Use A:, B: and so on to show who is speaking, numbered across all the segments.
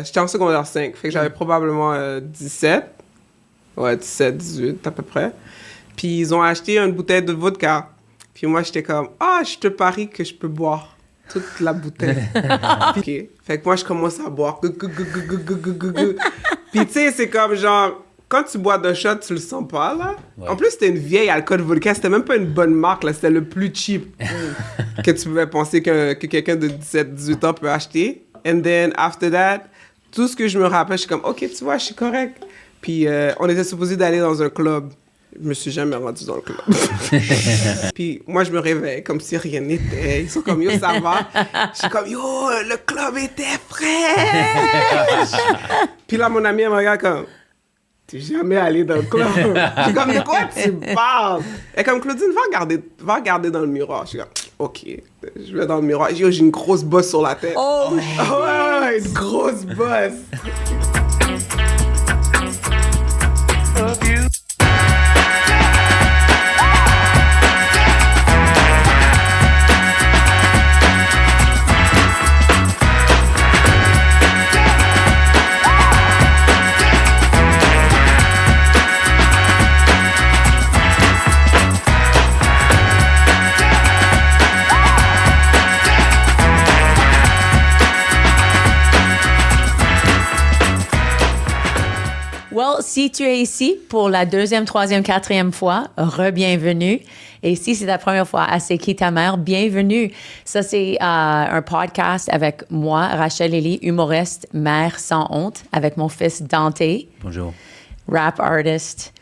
A: J'étais en secondaire 5, fait que j'avais probablement 17. Ouais, 17, 18 à peu près. Puis ils ont acheté une bouteille de vodka. Puis moi, j'étais comme, je te parie que je peux boire toute la bouteille. Puis, fait que moi, je commence à boire. Puis tu sais, c'est comme genre, quand tu bois d'un shot, tu le sens pas, là. Ouais. En plus, c'était une vieille alcool vodka. C'était même pas une bonne marque, là. C'était le plus cheap que tu pouvais penser que quelqu'un de 17, 18 ans peut acheter. And then, after that, tout ce que je me rappelle, je suis comme, OK, tu vois, je suis correct. Puis, on était supposé d'aller dans un club. Je me suis jamais rendu dans le club. Puis moi, je me réveille comme si rien n'était. Ils sont comme, yo, ça va? Je suis comme, yo, le club était fraîche! Puis là, mon ami, elle me regarde comme, t'es jamais allé dans le club. Je suis comme, de quoi tu parles? Et comme, Claudine, va regarder dans le miroir. Je suis comme, OK. Je vais dans le miroir. Yo, j'ai une grosse bosse sur la tête.
B: Oh!
A: Ouais, une grosse bosse.
B: Si tu es ici pour la 2e, 3e, 4e fois, re-bienvenue. Et si c'est ta première fois à C'est qui ta mère, bienvenue. Ça, c'est un podcast avec moi, Rachel Élie, humoriste, mère sans honte, avec mon fils Dante.
C: Bonjour.
B: Rap artist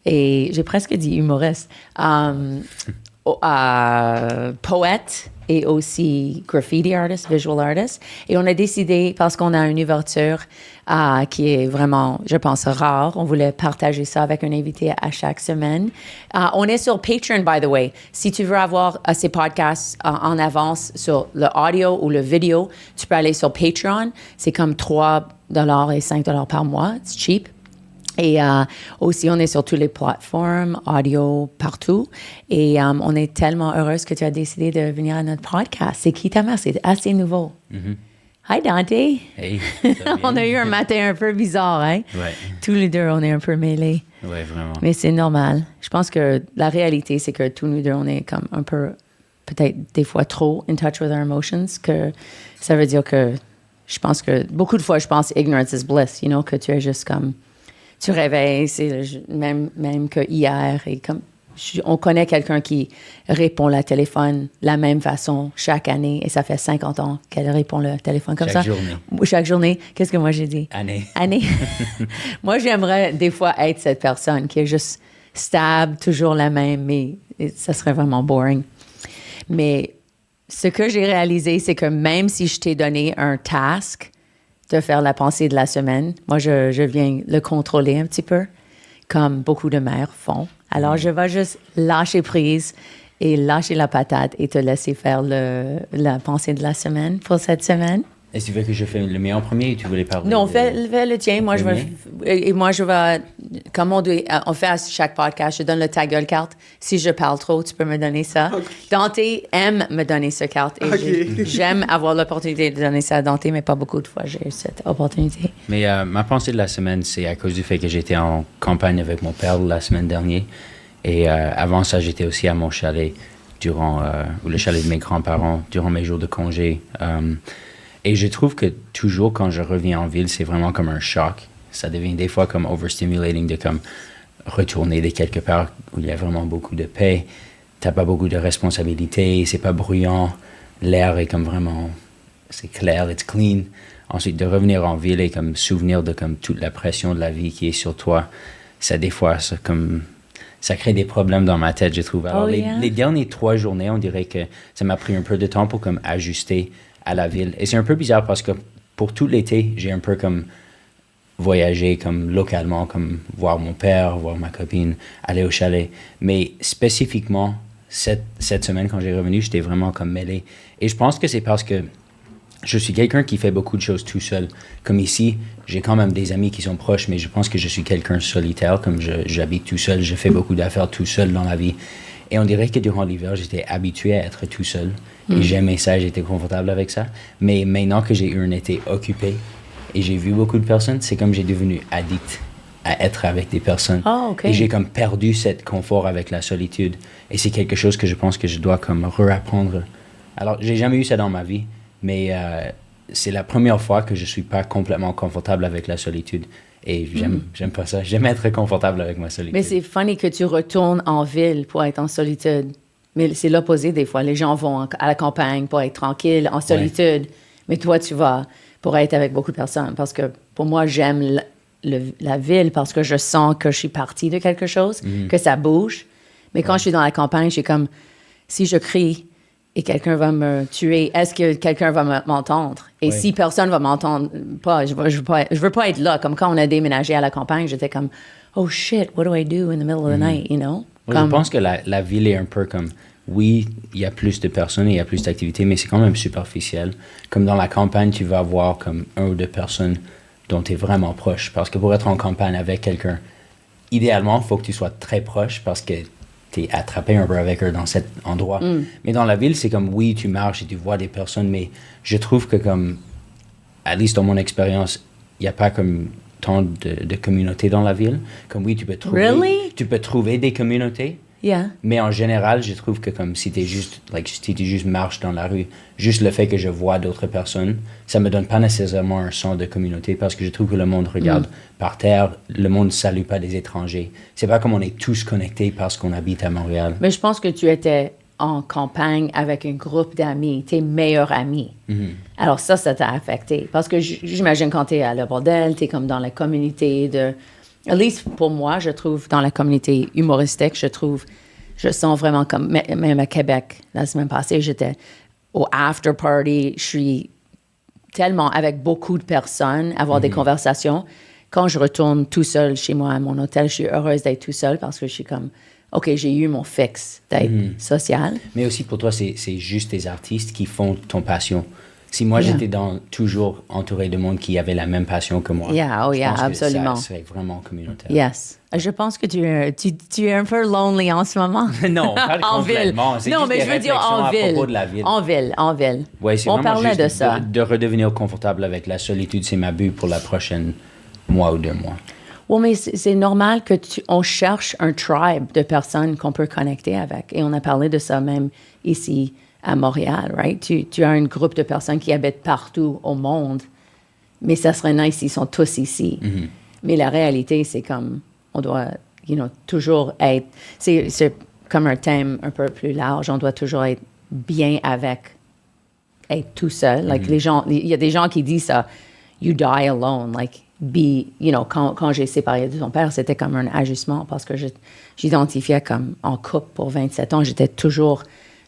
B: et j'ai presque dit humoriste. Poète et aussi graffiti artist, visual artist. Et on a décidé, parce qu'on a une ouverture qui est vraiment, je pense, rare, on voulait partager ça avec un invité à chaque semaine. On est sur Patreon, by the way. Si tu veux avoir ces podcasts en avance sur le audio ou le vidéo, tu peux aller sur Patreon. C'est comme $3 et $5 par mois. C'est cheap. Et aussi, on est sur toutes les plateformes, audio, partout. Et on est tellement heureuse que tu as décidé de venir à notre podcast. C'est qui ta mère? C'est assez nouveau. Mm-hmm. Hi, Dante.
C: Hey.
B: On a eu un matin un peu bizarre, hein?
C: Ouais.
B: Tous les deux, on est un peu mêlés.
C: Ouais, vraiment.
B: Mais c'est normal. Je pense que la réalité, c'est que tous nous deux, on est comme un peu, peut-être des fois trop in touch with our emotions, que ça veut dire que je pense que, beaucoup de fois, je pense ignorance is bliss, you know, que tu es juste comme... Tu réveilles, c'est même que hier. Et comme, on connaît quelqu'un qui répond le téléphone la même façon chaque année. Et ça fait 50 ans qu'elle répond le téléphone comme
C: chaque
B: ça.
C: Journée.
B: Chaque journée. Qu'est-ce que moi j'ai dit? Année. Moi, j'aimerais des fois être cette personne qui est juste stable, toujours la même. Mais ça serait vraiment boring. Mais ce que j'ai réalisé, c'est que même si je t'ai donné un task de faire la pensée de la semaine. Moi, je viens le contrôler un petit peu, comme beaucoup de mères font. Alors, je vais juste lâcher prise et lâcher la patate et te laisser faire la pensée de la semaine pour cette semaine.
C: Est-ce que tu veux que je fasse le mien en premier ou tu voulais parler?
B: Non, fais le tien. Moi, je vais, comme on fait à chaque podcast, je donne le ta gueule carte. Si je parle trop, tu peux me donner ça. Okay. Dante aime me donner cette carte et j'aime avoir l'opportunité de donner ça à Dante, mais pas beaucoup de fois j'ai eu cette opportunité.
C: Mais ma pensée de la semaine, c'est à cause du fait que j'étais en campagne avec mon père la semaine dernière. Et avant ça, j'étais aussi à mon chalet ou le chalet de mes grands-parents durant mes jours de congé. Et je trouve que toujours quand je reviens en ville, c'est vraiment comme un choc. Ça devient des fois comme overstimulating de comme retourner de quelque part où il y a vraiment beaucoup de paix. T'as pas beaucoup de responsabilités, c'est pas bruyant. L'air est comme vraiment, c'est clair, it's clean. Ensuite, de revenir en ville et comme souvenir de comme toute la pression de la vie qui est sur toi, ça des fois, ça crée des problèmes dans ma tête, je trouve. Alors, les dernières 3 journées, on dirait que ça m'a pris un peu de temps pour comme ajuster à la ville. Et c'est un peu bizarre parce que pour tout l'été, j'ai un peu comme voyagé comme localement, comme voir mon père, voir ma copine, aller au chalet. Mais spécifiquement, cette semaine, quand j'ai revenu, j'étais vraiment comme mêlé. Et je pense que c'est parce que je suis quelqu'un qui fait beaucoup de choses tout seul. Comme ici, j'ai quand même des amis qui sont proches, mais je pense que je suis quelqu'un solitaire. Comme j'habite tout seul, je fais beaucoup d'affaires tout seul dans la vie. Et on dirait que durant l'hiver, j'étais habitué à être tout seul. Et j'aimais ça, j'étais confortable avec ça. Mais maintenant que j'ai eu un été occupé et j'ai vu beaucoup de personnes, c'est comme j'ai devenu addict à être avec des personnes.
B: Ah, OK.
C: Et j'ai comme perdu cette confort avec la solitude. Et c'est quelque chose que je pense que je dois comme réapprendre. Alors, j'ai jamais eu ça dans ma vie, mais c'est la première fois que je suis pas complètement confortable avec la solitude. Et j'aime pas ça. J'aime être confortable avec ma solitude.
B: Mais c'est funny que tu retournes en ville pour être en solitude. Mais c'est l'opposé des fois. Les gens vont à la campagne pour être tranquille, en solitude. Ouais. Mais toi, tu vas pour être avec beaucoup de personnes. Parce que pour moi, j'aime la ville parce que je sens que je suis partie de quelque chose, que ça bouge. Mais quand je suis dans la campagne, je suis comme, si je crie et quelqu'un va me tuer, est-ce que quelqu'un va m'entendre? Et si personne va m'entendre, je veux pas être là. Comme quand on a déménagé à la campagne, j'étais comme, oh shit, what do I do in the middle of the night, you know?
C: Ouais, je pense que la ville est un peu comme, oui, il y a plus de personnes et il y a plus d'activités, mais c'est quand même superficiel. Comme dans la campagne, tu vas avoir comme 1 ou 2 personnes dont tu es vraiment proche. Parce que pour être en campagne avec quelqu'un, idéalement, il faut que tu sois très proche parce que tu es attrapé un peu avec eux dans cet endroit. Mais dans la ville, c'est comme, oui, tu marches et tu vois des personnes, mais je trouve que comme, à least dans mon expérience, il n'y a pas comme tant de communautés dans la ville. Comme oui, tu peux trouver des communautés.
B: Yeah.
C: Mais en général, je trouve que comme si tu juste marches dans la rue, juste le fait que je vois d'autres personnes, ça me donne pas nécessairement un sens de communauté parce que je trouve que le monde regarde par terre, le monde ne salue pas des étrangers. C'est pas comme on est tous connectés parce qu'on habite à Montréal.
B: Mais je pense que tu étais en campagne avec un groupe d'amis, tes meilleurs amis. Alors ça t'a affecté. Parce que j'imagine quand tu es à Le Bordel, tu es comme dans la communauté de... At least pour moi, je trouve, dans la communauté humoristique, je sens vraiment comme, même à Québec, la semaine passée, j'étais au after party, je suis tellement avec beaucoup de personnes, avoir des conversations. Quand je retourne tout seul chez moi à mon hôtel, je suis heureuse d'être tout seul parce que je suis comme, OK, j'ai eu mon fixe d'être social.
C: Mais aussi pour toi, c'est juste des artistes qui font ton passion. Si moi, j'étais toujours entouré de monde qui avait la même passion que moi, je pense
B: absolument.
C: que ça serait vraiment communautaire.
B: Yes. Je pense que tu es un peu lonely en ce moment.
C: Non, pas
B: en
C: complètement.
B: Ville. Non, mais je veux dire en ville.
C: À propos de la ville.
B: En ville.
C: Ouais, c'est
B: on
C: vraiment
B: parlait
C: juste
B: de ça.
C: De redevenir confortable avec la solitude, c'est ma but pour la prochaine mois ou 2 mois.
B: Oui, mais c'est normal que on cherche un tribe de personnes qu'on peut connecter avec. Et on a parlé de ça même ici à Montréal, right? Tu as un groupe de personnes qui habitent partout au monde, mais ça serait nice s'ils sont tous ici. Mais la réalité, c'est comme, on doit, toujours être... C'est comme un thème un peu plus large. On doit toujours être bien avec être tout seul. Like, les gens... Il y a des gens qui disent ça, « You die alone. » Like, quand j'ai séparé de ton père, c'était comme un ajustement parce que j'identifiais comme en couple pour 27 ans.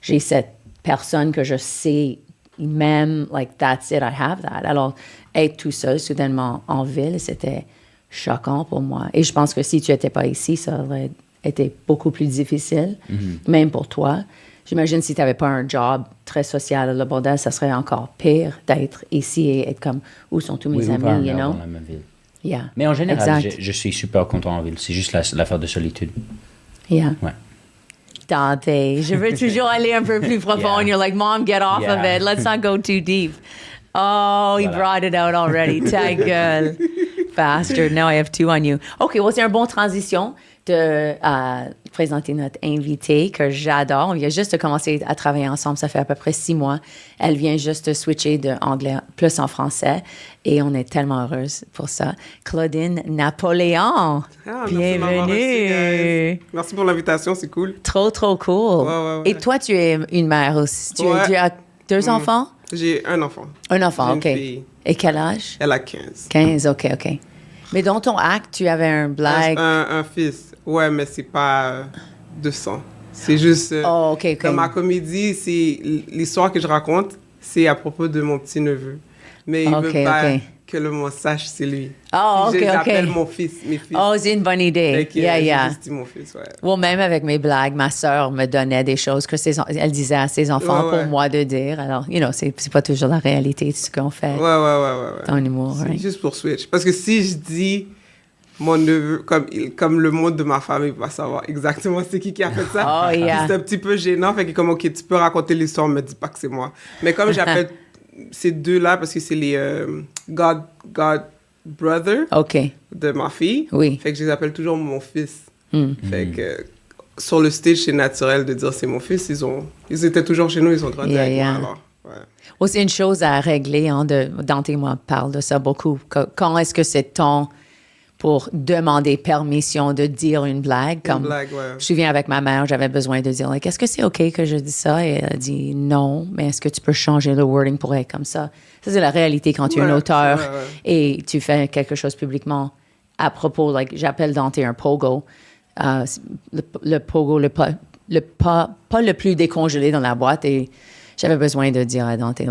B: J'ai cette personne que je sais même, like, that's it, I have that. Alors, être tout seul, soudainement, en ville, c'était choquant pour moi. Et je pense que si tu n'étais pas ici, ça aurait été beaucoup plus difficile, même pour toi. J'imagine si tu n'avais pas un job très social à Le Bordel, ça serait encore pire d'être ici et être comme, où sont tous mes amis, you know?
C: Dans la même ville.
B: Yeah.
C: Mais en général, je suis super content en ville. C'est juste l'affaire de solitude.
B: Yeah.
C: Ouais.
B: Dante, je veux toujours aller un peu plus profond. And you're like, Mom, get off of it. Let's not go too deep. Oh, he brought it out already. Ta gueule. Bastard. Now I have 2 on you. OK, c'est une bonne transition de présenter notre invitée que j'adore. On vient juste de commencer à travailler ensemble. Ça fait à peu près 6 mois. Elle vient juste de switcher de anglais plus en français. Et on est tellement heureuse pour ça. Claudine Napoléon. Bienvenue.
A: Merci pour l'invitation, c'est cool.
B: Trop, trop cool.
A: Ouais.
B: Et toi, tu es une mère aussi. Tu as 2 enfants?
A: J'ai un enfant.
B: Un enfant,
A: J'ai
B: OK.
A: une fille.
B: Et quel âge?
A: Elle a 15.
B: 15, OK. Mais dans ton acte, tu avais un blague.
A: Un fils. Ouais, mais c'est pas de sang. C'est juste...
B: OK.
A: Dans ma comédie, c'est l'histoire que je raconte, c'est à propos de mon petit-neveu. Mais il veut pas que le monde sache c'est lui.
B: Oh, OK.
A: J'appelle mes fils.
B: Oh, c'est une bonne idée.
A: J'ai juste dit mon fils, ouais.
B: Well, même avec mes blagues, ma sœur me donnait des choses que elle disait à ses enfants pour moi de dire. Alors, c'est pas toujours la réalité de ce qu'on fait.
A: Ouais.
B: Ton humour,
A: c'est juste pour switch. Parce que si je dis mon neveu, comme le monde de ma famille va savoir exactement c'est qui a fait ça.
B: Oh, yeah.
A: C'est un petit peu gênant. Fait que comme, OK, tu peux raconter l'histoire, mais dis pas que c'est moi. Mais comme j'appelle ces deux-là, parce que c'est les God Brother
B: OK.
A: de ma fille.
B: Oui.
A: Fait que je les appelle toujours mon fils. Fait que sur le stage, c'est naturel de dire c'est mon fils. Ils étaient toujours chez nous, ils ont grandi avec moi. Alors, ouais.
B: Aussi, une chose à régler, hein, Dante et moi parle de ça beaucoup. Quand est-ce que c'est temps pour demander permission de dire une blague? Comme,
A: Une blague, ouais.
B: Je me souviens avec ma mère, j'avais besoin de dire, est-ce que c'est OK que je dise ça? Et elle a dit non, mais est-ce que tu peux changer le wording pour être comme ça? Ça, c'est la réalité quand tu es un auteur et tu fais quelque chose publiquement à propos, j'appelle Dante un pogo. Le pogo, pas le plus décongelé dans la boîte. Et j'avais besoin de dire à Dante,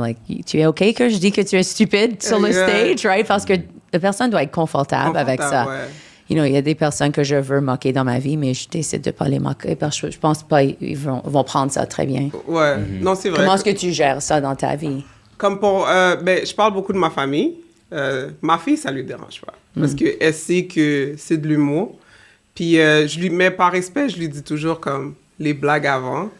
B: tu es OK que je dis que tu es stupide sur le stage, right? Parce que la personne doit être confortable avec ça.
A: Ouais.
B: Il y a des personnes que je veux moquer dans ma vie, mais je décide de ne pas les moquer parce que je pense pas qu'ils vont prendre ça très bien.
A: Ouais, non, c'est vrai.
B: Comment est-ce que tu gères ça dans ta vie?
A: Comme pour... je parle beaucoup de ma famille. Ma fille, ça lui dérange pas. Parce qu'elle sait que c'est de l'humour. Puis, mais par respect, je lui dis toujours comme les blagues avant.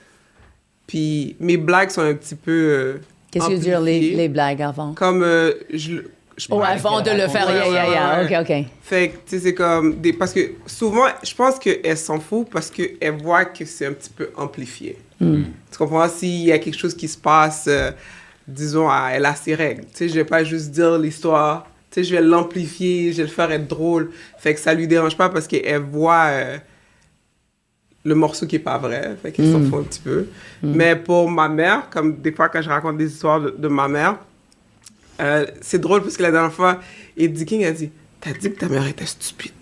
A: Puis, mes blagues sont un petit peu
B: qu'est-ce que tu veux dire, les blagues avant?
A: Comme,
B: avant de le faire, OK.
A: Fait que, tu sais, c'est comme... parce que souvent, je pense qu'elle s'en fout parce qu'elle voit que c'est un petit peu amplifié. Tu comprends? S'il y a quelque chose qui se passe, disons, elle a ses règles. Tu sais, je vais pas juste dire l'histoire... Tu sais, je vais l'amplifier, je vais le faire être drôle. Fait que ça lui dérange pas parce qu'elle voit le morceau qui est pas vrai. Fait qu'elle s'en fout un petit peu. Mais pour ma mère, comme des fois quand je raconte des histoires de ma mère, c'est drôle parce que la dernière fois, Eddie King a dit « T'as dit que ta mère était stupide.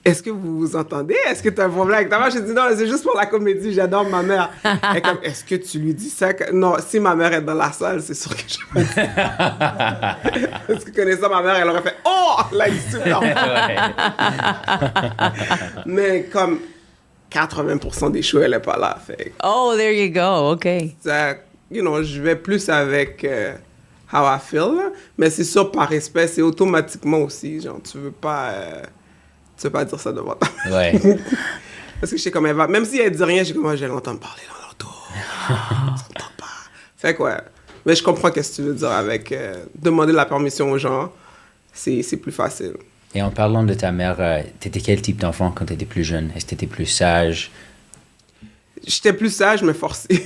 A: Est-ce que vous vous entendez? Est-ce que t'as un problème avec ta mère? » J'ai dit « Non, c'est juste pour la comédie, j'adore ma mère. » Elle est comme « Est-ce que tu lui dis ça? » Non, si ma mère est dans la salle, c'est sûr que je vais pas dire. Parce que connaissant ma mère, elle aurait fait « Oh! » Là, il est super. Mais comme 80% des shows, elle est pas là. Fait.
B: Oh, there you go, OK.
A: Ça, je vais plus avec how I feel, là. Mais c'est sûr, par respect, c'est automatiquement aussi. Genre, tu veux pas dire ça devant ta mère.
C: Ouais.
A: Parce que je sais comme elle va. Même si elle dit rien, j'ai comme, je vais l'entendre parler dans l'auto. On s'entend pas. Fait que ouais. Mais je comprends ce que tu veux dire avec demander la permission aux gens. C'est plus facile.
C: Et en parlant de ta mère, t'étais quel type d'enfant quand t'étais plus jeune? Est-ce que t'étais plus sage?
A: J'étais plus sage, mais forcé.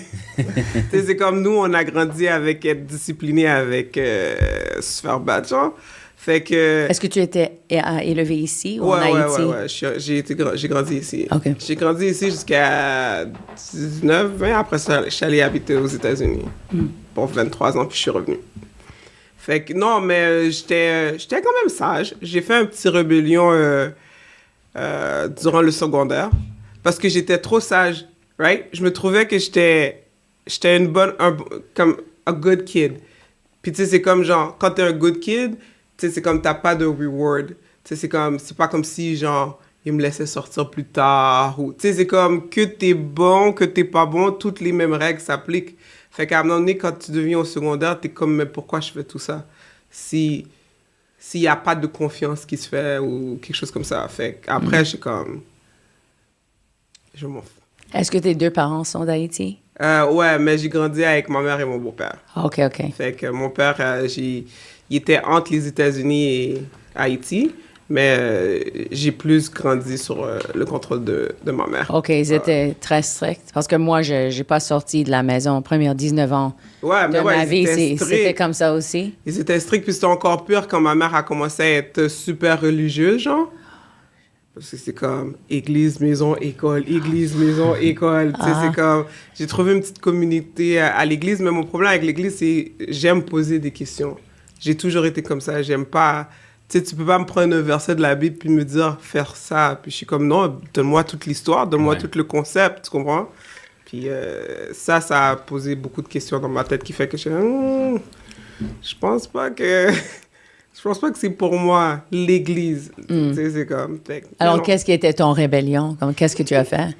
A: C'est comme nous, on a grandi avec être discipliné, avec se faire battre, genre. Fait que...
B: Est-ce que tu étais élevé ici ou en Haïti?
A: Ouais. J'ai grandi ici.
B: Okay.
A: J'ai grandi ici jusqu'à 19, 20. Après ça, je suis allé habiter aux États-Unis pour 23 ans, puis je suis revenu. Fait que non, mais j'étais quand même sage. J'ai fait un petit rébellion durant le secondaire parce que j'étais trop sage, right? Je me trouvais que j'étais comme a good kid. Puis tu sais, c'est comme genre, quand t'es un good kid, tu sais, c'est comme t'as pas de reward. Tu sais, c'est pas comme si genre, ils me laissaient sortir plus tard. Ou, tu sais, c'est comme que t'es bon, que t'es pas bon, toutes les mêmes règles s'appliquent. Fait qu'à un moment donné, quand tu deviens au secondaire, t'es comme, mais pourquoi je fais tout ça? S'il y a pas de confiance qui se fait ou quelque chose comme ça. Fait qu'après, je suis comme, je m'en fous.
B: Est-ce que tes deux parents sont d'Haïti?
A: Ouais, mais j'ai grandi avec ma mère et mon beau-père.
B: OK.
A: Fait que mon père, il était entre les États-Unis et Haïti. Mais j'ai plus grandi sur le contrôle de ma mère.
B: OK, ils étaient très stricts. Parce que moi, je n'ai pas sorti de la maison première 19 ans de ma vie. C'était comme ça aussi.
A: Ils étaient stricts, puis c'était encore pire quand ma mère a commencé à être super religieuse, genre. Parce que c'est comme église, maison, école, église, maison, école. Tu sais, c'est comme... J'ai trouvé une petite communauté à l'église, mais mon problème avec l'église, c'est j'aime poser des questions. J'ai toujours été comme ça. J'aime pas... Tu sais, tu peux pas me prendre un verset de la Bible puis me dire faire ça. Puis je suis comme, non, donne-moi toute l'histoire, donne-moi tout le concept, tu comprends? Puis ça a posé beaucoup de questions dans ma tête qui fait que je pense pas que c'est pour moi, l'Église. Tu sais, c'est comme...
B: Alors, qu'est-ce qui était ton rébellion? Qu'est-ce que tu as fait?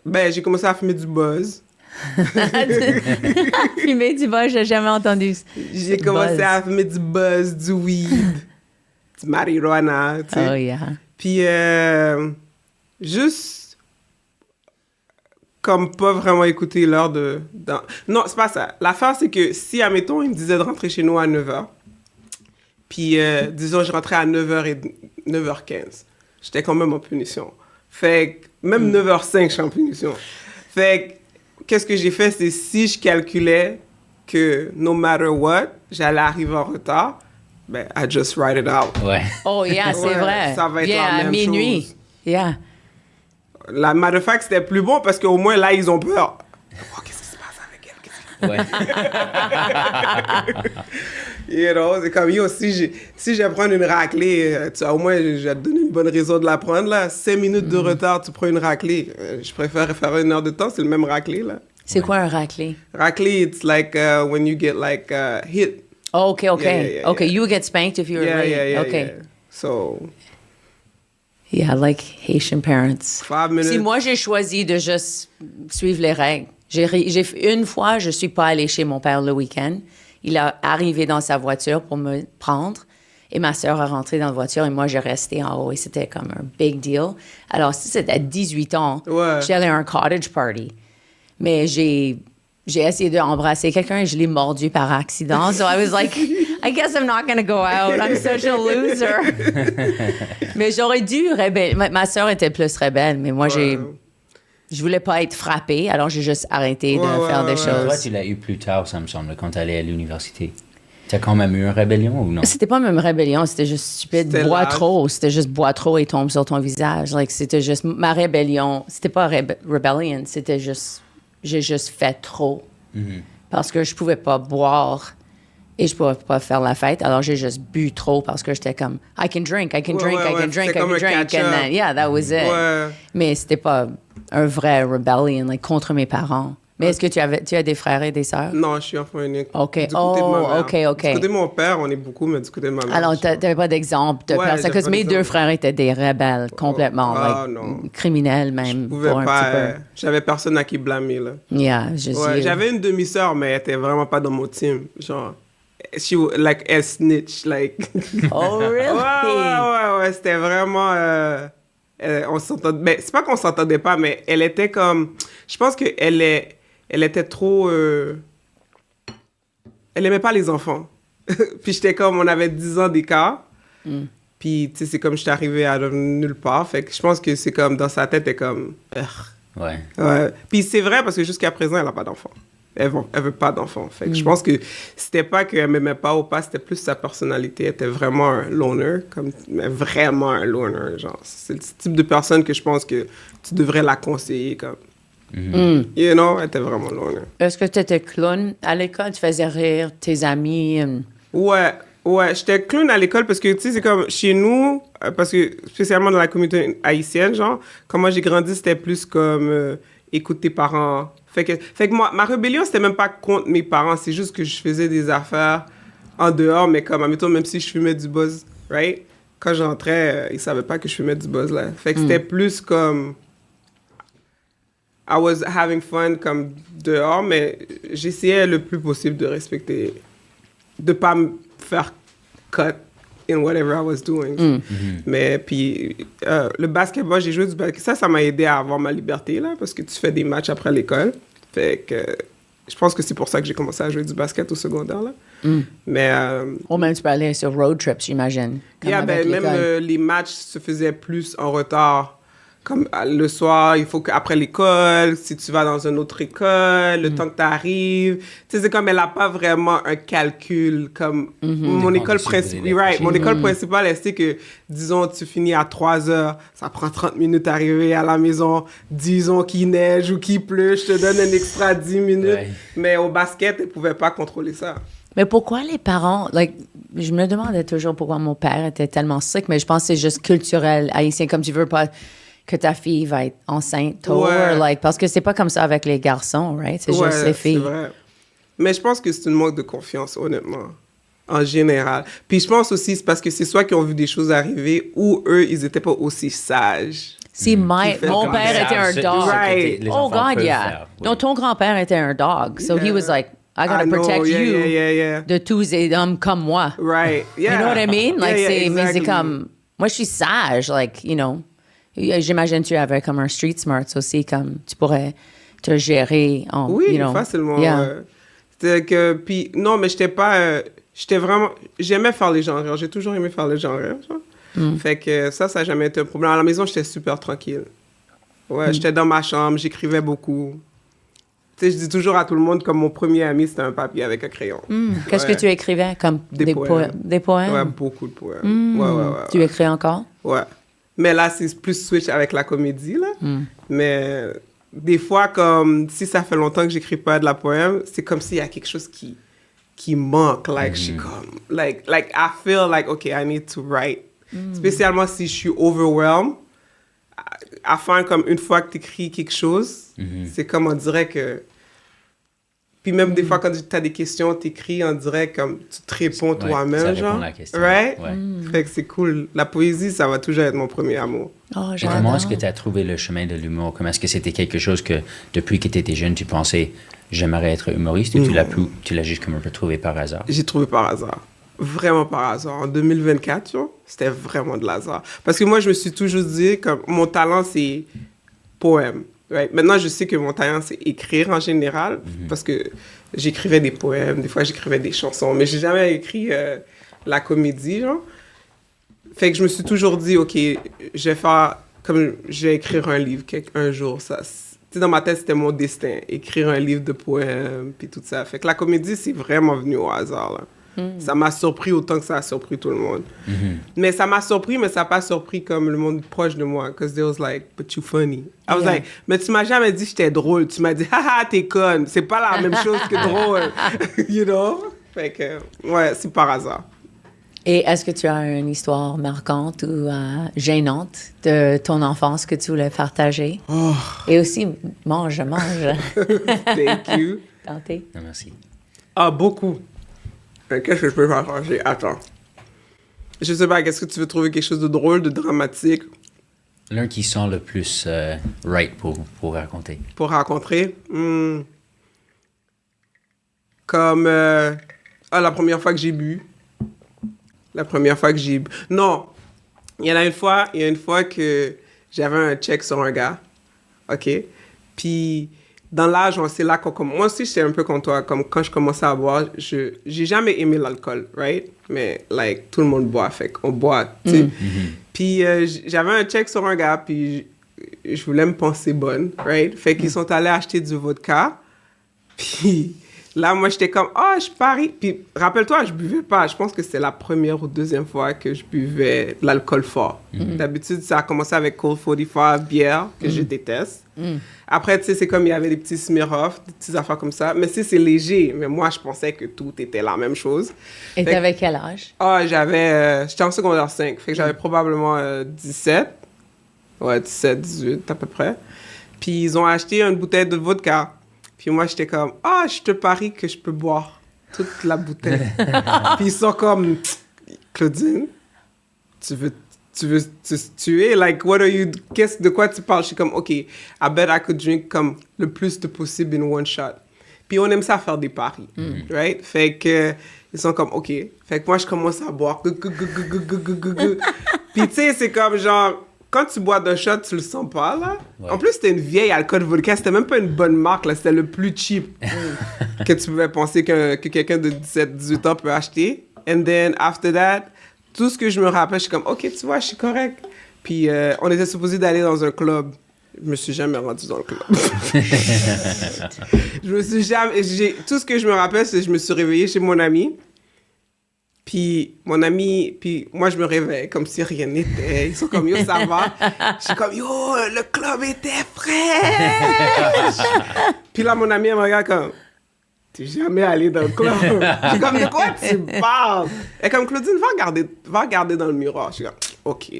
A: Ben, j'ai commencé à fumer du buzz.
B: Fumer du buzz, j'ai jamais entendu.
A: J'ai commencé à fumer du buzz, du weed, du marijuana, tu sais.
B: Oh, yeah.
A: Puis, juste comme pas vraiment écouté l'heure Non, c'est pas ça. L'affaire, c'est que si, admettons, il me disait de rentrer chez nous à 9h, puis, disons, je rentrais à 9h15, j'étais quand même en punition. Fait que même 9h05, je suis en punition. Fait que, qu'est-ce que j'ai fait, c'est si je calculais que no matter what, j'allais arriver en retard, ben, I just write it out.
C: Ouais.
B: Oh, yeah, c'est vrai.
A: Ça va être
B: yeah,
A: la même
B: à minuit.
A: chose.
B: Yeah.
A: La matter of fact, c'était plus bon parce qu'au moins, là, ils ont peur. Oh, qu'est-ce qui se passe avec elle?
C: Ouais.
A: You know, c'est comme, yo, si je vais prendre une raclée, au moins, je vais te donner une bonne raison de la prendre, là. 5 minutes de retard, tu prends une raclée. Je préfère faire 1 heure de temps, c'est le même raclée, là.
B: C'est quoi un raclé?
A: Raclée, it's like when you get, like, hit.
B: Oh, okay.
A: Yeah.
B: Okay, you would get spanked if you were late.
A: Yeah.
B: Okay.
A: So...
B: Yeah, like Haitian parents.
A: 5 minutes.
B: Si moi, j'ai choisi de juste suivre les règles. Une fois, je suis pas allée chez mon père le week-end. Il a arrivé dans sa voiture pour me prendre et ma sœur a rentré dans la voiture et moi, j'ai resté en haut et c'était comme un big deal. Alors, si c'était à 18 ans, j'étais allée à un cottage party. Mais j'ai essayé d'embrasser quelqu'un et je l'ai mordu par accident. So I was like, I guess I'm not going to go out. I'm such a loser. Mais j'aurais dû rebelle. Ma sœur était plus rebelle, mais moi, je voulais pas être frappée, alors j'ai juste arrêté de faire des choses.
C: Toi, tu l'as eu plus tard, ça me semble, quand tu allais à l'université. T'as quand même eu une rébellion ou non?
B: C'était pas même rébellion, c'était juste stupide. Bois trop. C'était juste bois trop et tombe sur ton visage. Like, c'était juste ma rébellion. C'était pas rebellion, c'était juste... J'ai juste fait trop. Mm-hmm. Parce que je pouvais pas boire et je pouvais pas faire la fête. Alors, j'ai juste bu trop parce que j'étais comme, I can drink. And then, yeah, that was it.
A: Ouais.
B: Mais c'était pas un vrai rebellion, like, contre mes parents. Mais est-ce que tu as des frères et des sœurs?
A: Non, je suis enfant unique.
B: OK.
A: Du côté de ma mère.
B: OK.
A: Du côté de mon père, on est beaucoup, mais du côté de ma mère.
B: Alors, tu n'avais pas d'exemple de personne. Parce que mes 2 frères étaient des rebelles complètement.
A: Non.
B: Criminels même.
A: Je pouvais pas. J'avais personne à qui blâmer, là.
B: Yeah,
A: j'avais une demi-sœur, mais elle était vraiment pas dans mon team. Genre, elle snitch, like.
B: Oh, really?
A: Ouais. C'était vraiment. On s'entendait. Ben, c'est pas qu'on s'entendait pas, mais elle était comme. Je pense qu'elle était trop... Elle aimait pas les enfants. Puis j'étais comme... On avait 10 ans d'écart. Puis, tu sais, c'est comme j'étais arrivée à nulle part. Fait que je pense que c'est comme... Dans sa tête, elle est comme...
C: Ouais.
A: Puis c'est vrai parce que jusqu'à présent, elle a pas d'enfant. Elle veut pas d'enfant. Fait que je pense que c'était pas qu'elle m'aimait pas ou pas, c'était plus sa personnalité. Elle était vraiment un loner. Mais vraiment un loner. Genre, c'est le type de personne que je pense que tu devrais la conseiller comme... You know, elle était vraiment loin.
B: Est-ce que tu étais clown à l'école? Tu faisais rire tes amis?
A: Ouais, j'étais clown à l'école parce que, tu sais, c'est comme chez nous, parce que spécialement dans la communauté haïtienne, genre, quand moi j'ai grandi, c'était plus comme écoute tes parents. Fait que moi, ma rébellion, c'était même pas contre mes parents, c'est juste que je faisais des affaires en dehors, mais comme, admettons, même si je fumais du buzz, right? Quand j'entrais, ils savaient pas que je fumais du buzz, là. Fait que c'était plus comme... I was having fun comme dehors, mais j'essayais le plus possible de respecter, de pas me faire cut in whatever I was doing. Mais puis, le basketball, j'ai joué du basketball. Ça m'a aidé à avoir ma liberté, là, parce que tu fais des matchs après l'école. Fait que je pense que c'est pour ça que j'ai commencé à jouer du basket au secondaire, là. Mais...
B: Ou même tu peux aller sur road trips, j'imagine.
A: Même les matchs se faisaient plus en retard. Comme le soir, il faut qu'après l'école, si tu vas dans une autre école, le temps que tu arrives. Tu sais, c'est comme elle n'a pas vraiment un calcul. Comme mon école principale, mon école principale, elle sait que, disons, tu finis à 3 heures, ça prend 30 minutes à arriver à la maison. Disons qu'il neige ou qu'il pleut, je te donne un extra 10 minutes. Ouais. Mais au basket, elle ne pouvait pas contrôler ça.
B: Mais pourquoi les parents... je me demandais toujours pourquoi mon père était tellement sick, mais je pense que c'est juste culturel, haïtien, comme tu veux pas... que ta fille va être enceinte tôt, parce que c'est pas comme ça avec les garçons, right? C'est juste les filles.
A: C'est vrai. Mais je pense que c'est une manque de confiance, honnêtement, en général. Puis je pense aussi c'est parce que c'est soit qu'ils ont vu des choses arriver ou eux, ils étaient pas aussi sages.
B: Si mon père était un dog.
A: Right.
B: Oh God, yeah. Donc ton grand-père était un dog. So he was like, I gotta protect you de tous les hommes comme moi.
A: Right. Yeah.
B: You know what I mean? Like,
A: exactly.
B: Mais c'est comme, moi je suis sage, like, you know. J'imagine tu avais comme un street smart aussi, comme tu pourrais te gérer en,
A: Oui,
B: you know.
A: facilement.
B: Yeah.
A: C'était que, puis, non, mais j'étais pas, j'étais vraiment, j'aimais faire les gens rire. J'ai toujours aimé faire les gens rire, genre. Fait que ça n'a jamais été un problème. À la maison, j'étais super tranquille. Ouais, j'étais dans ma chambre, j'écrivais beaucoup. Tu sais, je dis toujours à tout le monde, comme mon premier ami, c'était un papier avec un crayon.
B: Qu'est-ce que tu écrivais? Comme
A: Des poèmes.
B: Des poèmes?
A: Ouais, beaucoup de poèmes. Ouais.
B: Tu écris encore?
A: Ouais. Mais là, c'est plus switch avec la comédie, là. Mais des fois, comme si ça fait longtemps que j'écris pas de la poème, c'est comme s'il y a quelque chose qui manque. Like, je suis comme... Like, I feel like, okay, I need to write. Spécialement si je suis overwhelmed. Afin, comme une fois que tu écris quelque chose, c'est comme on dirait que... Puis même des fois, quand tu as des questions, tu écris, on dirait comme tu te réponds toi-même,
C: ça
A: genre.
C: répond à la question.
A: Right?
C: Ouais.
A: Fait que c'est cool. La poésie, ça va toujours être mon premier amour.
B: Oh,
C: Et comment est-ce que tu as trouvé le chemin de l'humour? Comment est-ce que c'était quelque chose que, depuis que tu étais jeune, tu pensais « j'aimerais être humoriste » ou tu l'as juste comme un peu trouvé par hasard?
A: J'ai trouvé par hasard. Vraiment par hasard. En 2024, tu vois, c'était vraiment de hasard. Parce que moi, je me suis toujours dit que mon talent, c'est poème. Right? Maintenant, je sais que mon talent, c'est écrire en général, parce que j'écrivais des poèmes, des fois, j'écrivais des chansons, mais j'ai jamais écrit la comédie, genre. Fait que je me suis toujours dit, OK, je vais écrire un livre un jour. Ça, dans ma tête, c'était mon destin, écrire un livre de poèmes, puis tout ça. Fait que la comédie, c'est vraiment venu au hasard, là. Ça m'a surpris autant que ça a surpris tout le monde. Mais ça m'a surpris, mais ça n'a pas surpris comme le monde proche de moi. Because they was like, but you funny. I was like, mais tu m'as jamais dit que j'étais drôle. Tu m'as dit, haha, t'es conne. C'est pas la même chose que drôle. You know? Fait que, ouais, c'est par hasard.
B: Et est-ce que tu as une histoire marquante ou gênante de ton enfance que tu voulais partager?
A: Oh.
B: Et aussi, mange.
A: Thank you.
B: Tentez.
C: Non, merci.
A: Ah, beaucoup. Qu'est-ce que je peux partager? Attends. Je sais pas, qu'est-ce que tu veux trouver quelque chose de drôle, de dramatique?
C: L'un qui sent le plus right pour raconter.
A: Pour raconter? Comme la première fois que j'ai bu. Non, il y a une fois que j'avais un check sur un gars. OK? Puis dans l'âge, c'est là qu'on commence. Moi aussi, j'étais un peu comme toi. Comme quand je commençais à boire, j'ai jamais aimé l'alcool, right? Mais, like, tout le monde boit, fait qu'on boit, tu sais. Puis j'avais un check sur un gars, puis je voulais me penser bonne, right? Fait qu'ils sont allés acheter du vodka. Puis là, moi, j'étais comme, je parie. Puis rappelle-toi, je buvais pas. Je pense que c'était la première ou deuxième fois que je buvais de l'alcool fort. D'habitude, ça a commencé avec Cold 45, bière, que je déteste. Après, tu sais, c'est comme il y avait des petits Smirnoff, des petites affaires comme ça. Mais c'est léger. Mais moi, je pensais que tout était la même chose.
B: Et t'avais quel âge?
A: J'étais en secondaire 5. Fait que j'avais probablement 17. Ouais, 17, 18 à peu près. Puis ils ont acheté une bouteille de vodka. Puis moi, j'étais comme, je te parie que je peux boire toute la bouteille. Puis ils sont comme, Claudine, tu veux te tuer? Like, what are you... de quoi tu parles? Je suis comme, OK, I bet I could drink comme le plus de possible in one shot. Puis on aime ça faire des paris, right? Fait que, ils sont comme, OK. Fait que moi, je commence à boire. Puis tu sais, c'est comme genre... Quand tu bois d'un shot, tu le sens pas, là. Ouais. En plus, c'était une vieille alcool vodka. C'était même pas une bonne marque, là. C'était le plus cheap que tu pouvais penser que quelqu'un de 17-18 ans peut acheter. And then, after that, tout ce que je me rappelle, je suis comme, OK, tu vois, je suis correct. Puis, on était supposé d'aller dans un club. Je me suis jamais rendu dans le club. Tout ce que je me rappelle, c'est que je me suis réveillée chez mon ami. Puis moi, je me réveille comme si rien n'était. Ils sont comme, yo, ça va? Je suis comme, yo, le club était fraîche! Puis là, mon ami, elle me regarde comme, t'es jamais allé dans le club. Je suis comme, de quoi tu parles? Elle est comme, Claudine, va regarder dans le miroir. Je suis comme, OK.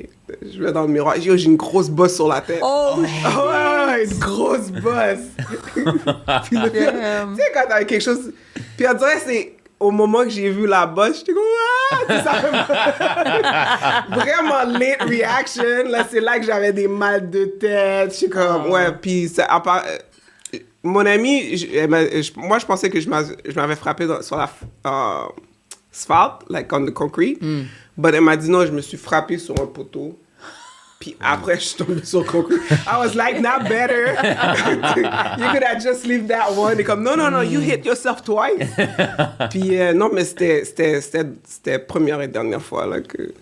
A: Je vais dans le miroir. Yo, j'ai une grosse bosse sur la tête.
B: Oh!
A: Ouais, une grosse bosse. Puis tu sais, quand t'as quelque chose... Puis on dirait, c'est... Au moment que j'ai vu la bosse, j'étais comme, c'est ça. Vraiment late reaction. Là, c'est là que j'avais des mal de tête. Je suis comme, Puis, mon ami, moi, je pensais que je m'avais frappé sur la asphalte, like on the concrete. But elle m'a dit non, je me suis frappé sur un poteau. Puis après, je suis tombé sur le concours. I was like, not better. You could have just leave that one. Et comme, non, you hit yourself twice. Puis non, mais c'était première et dernière fois là, que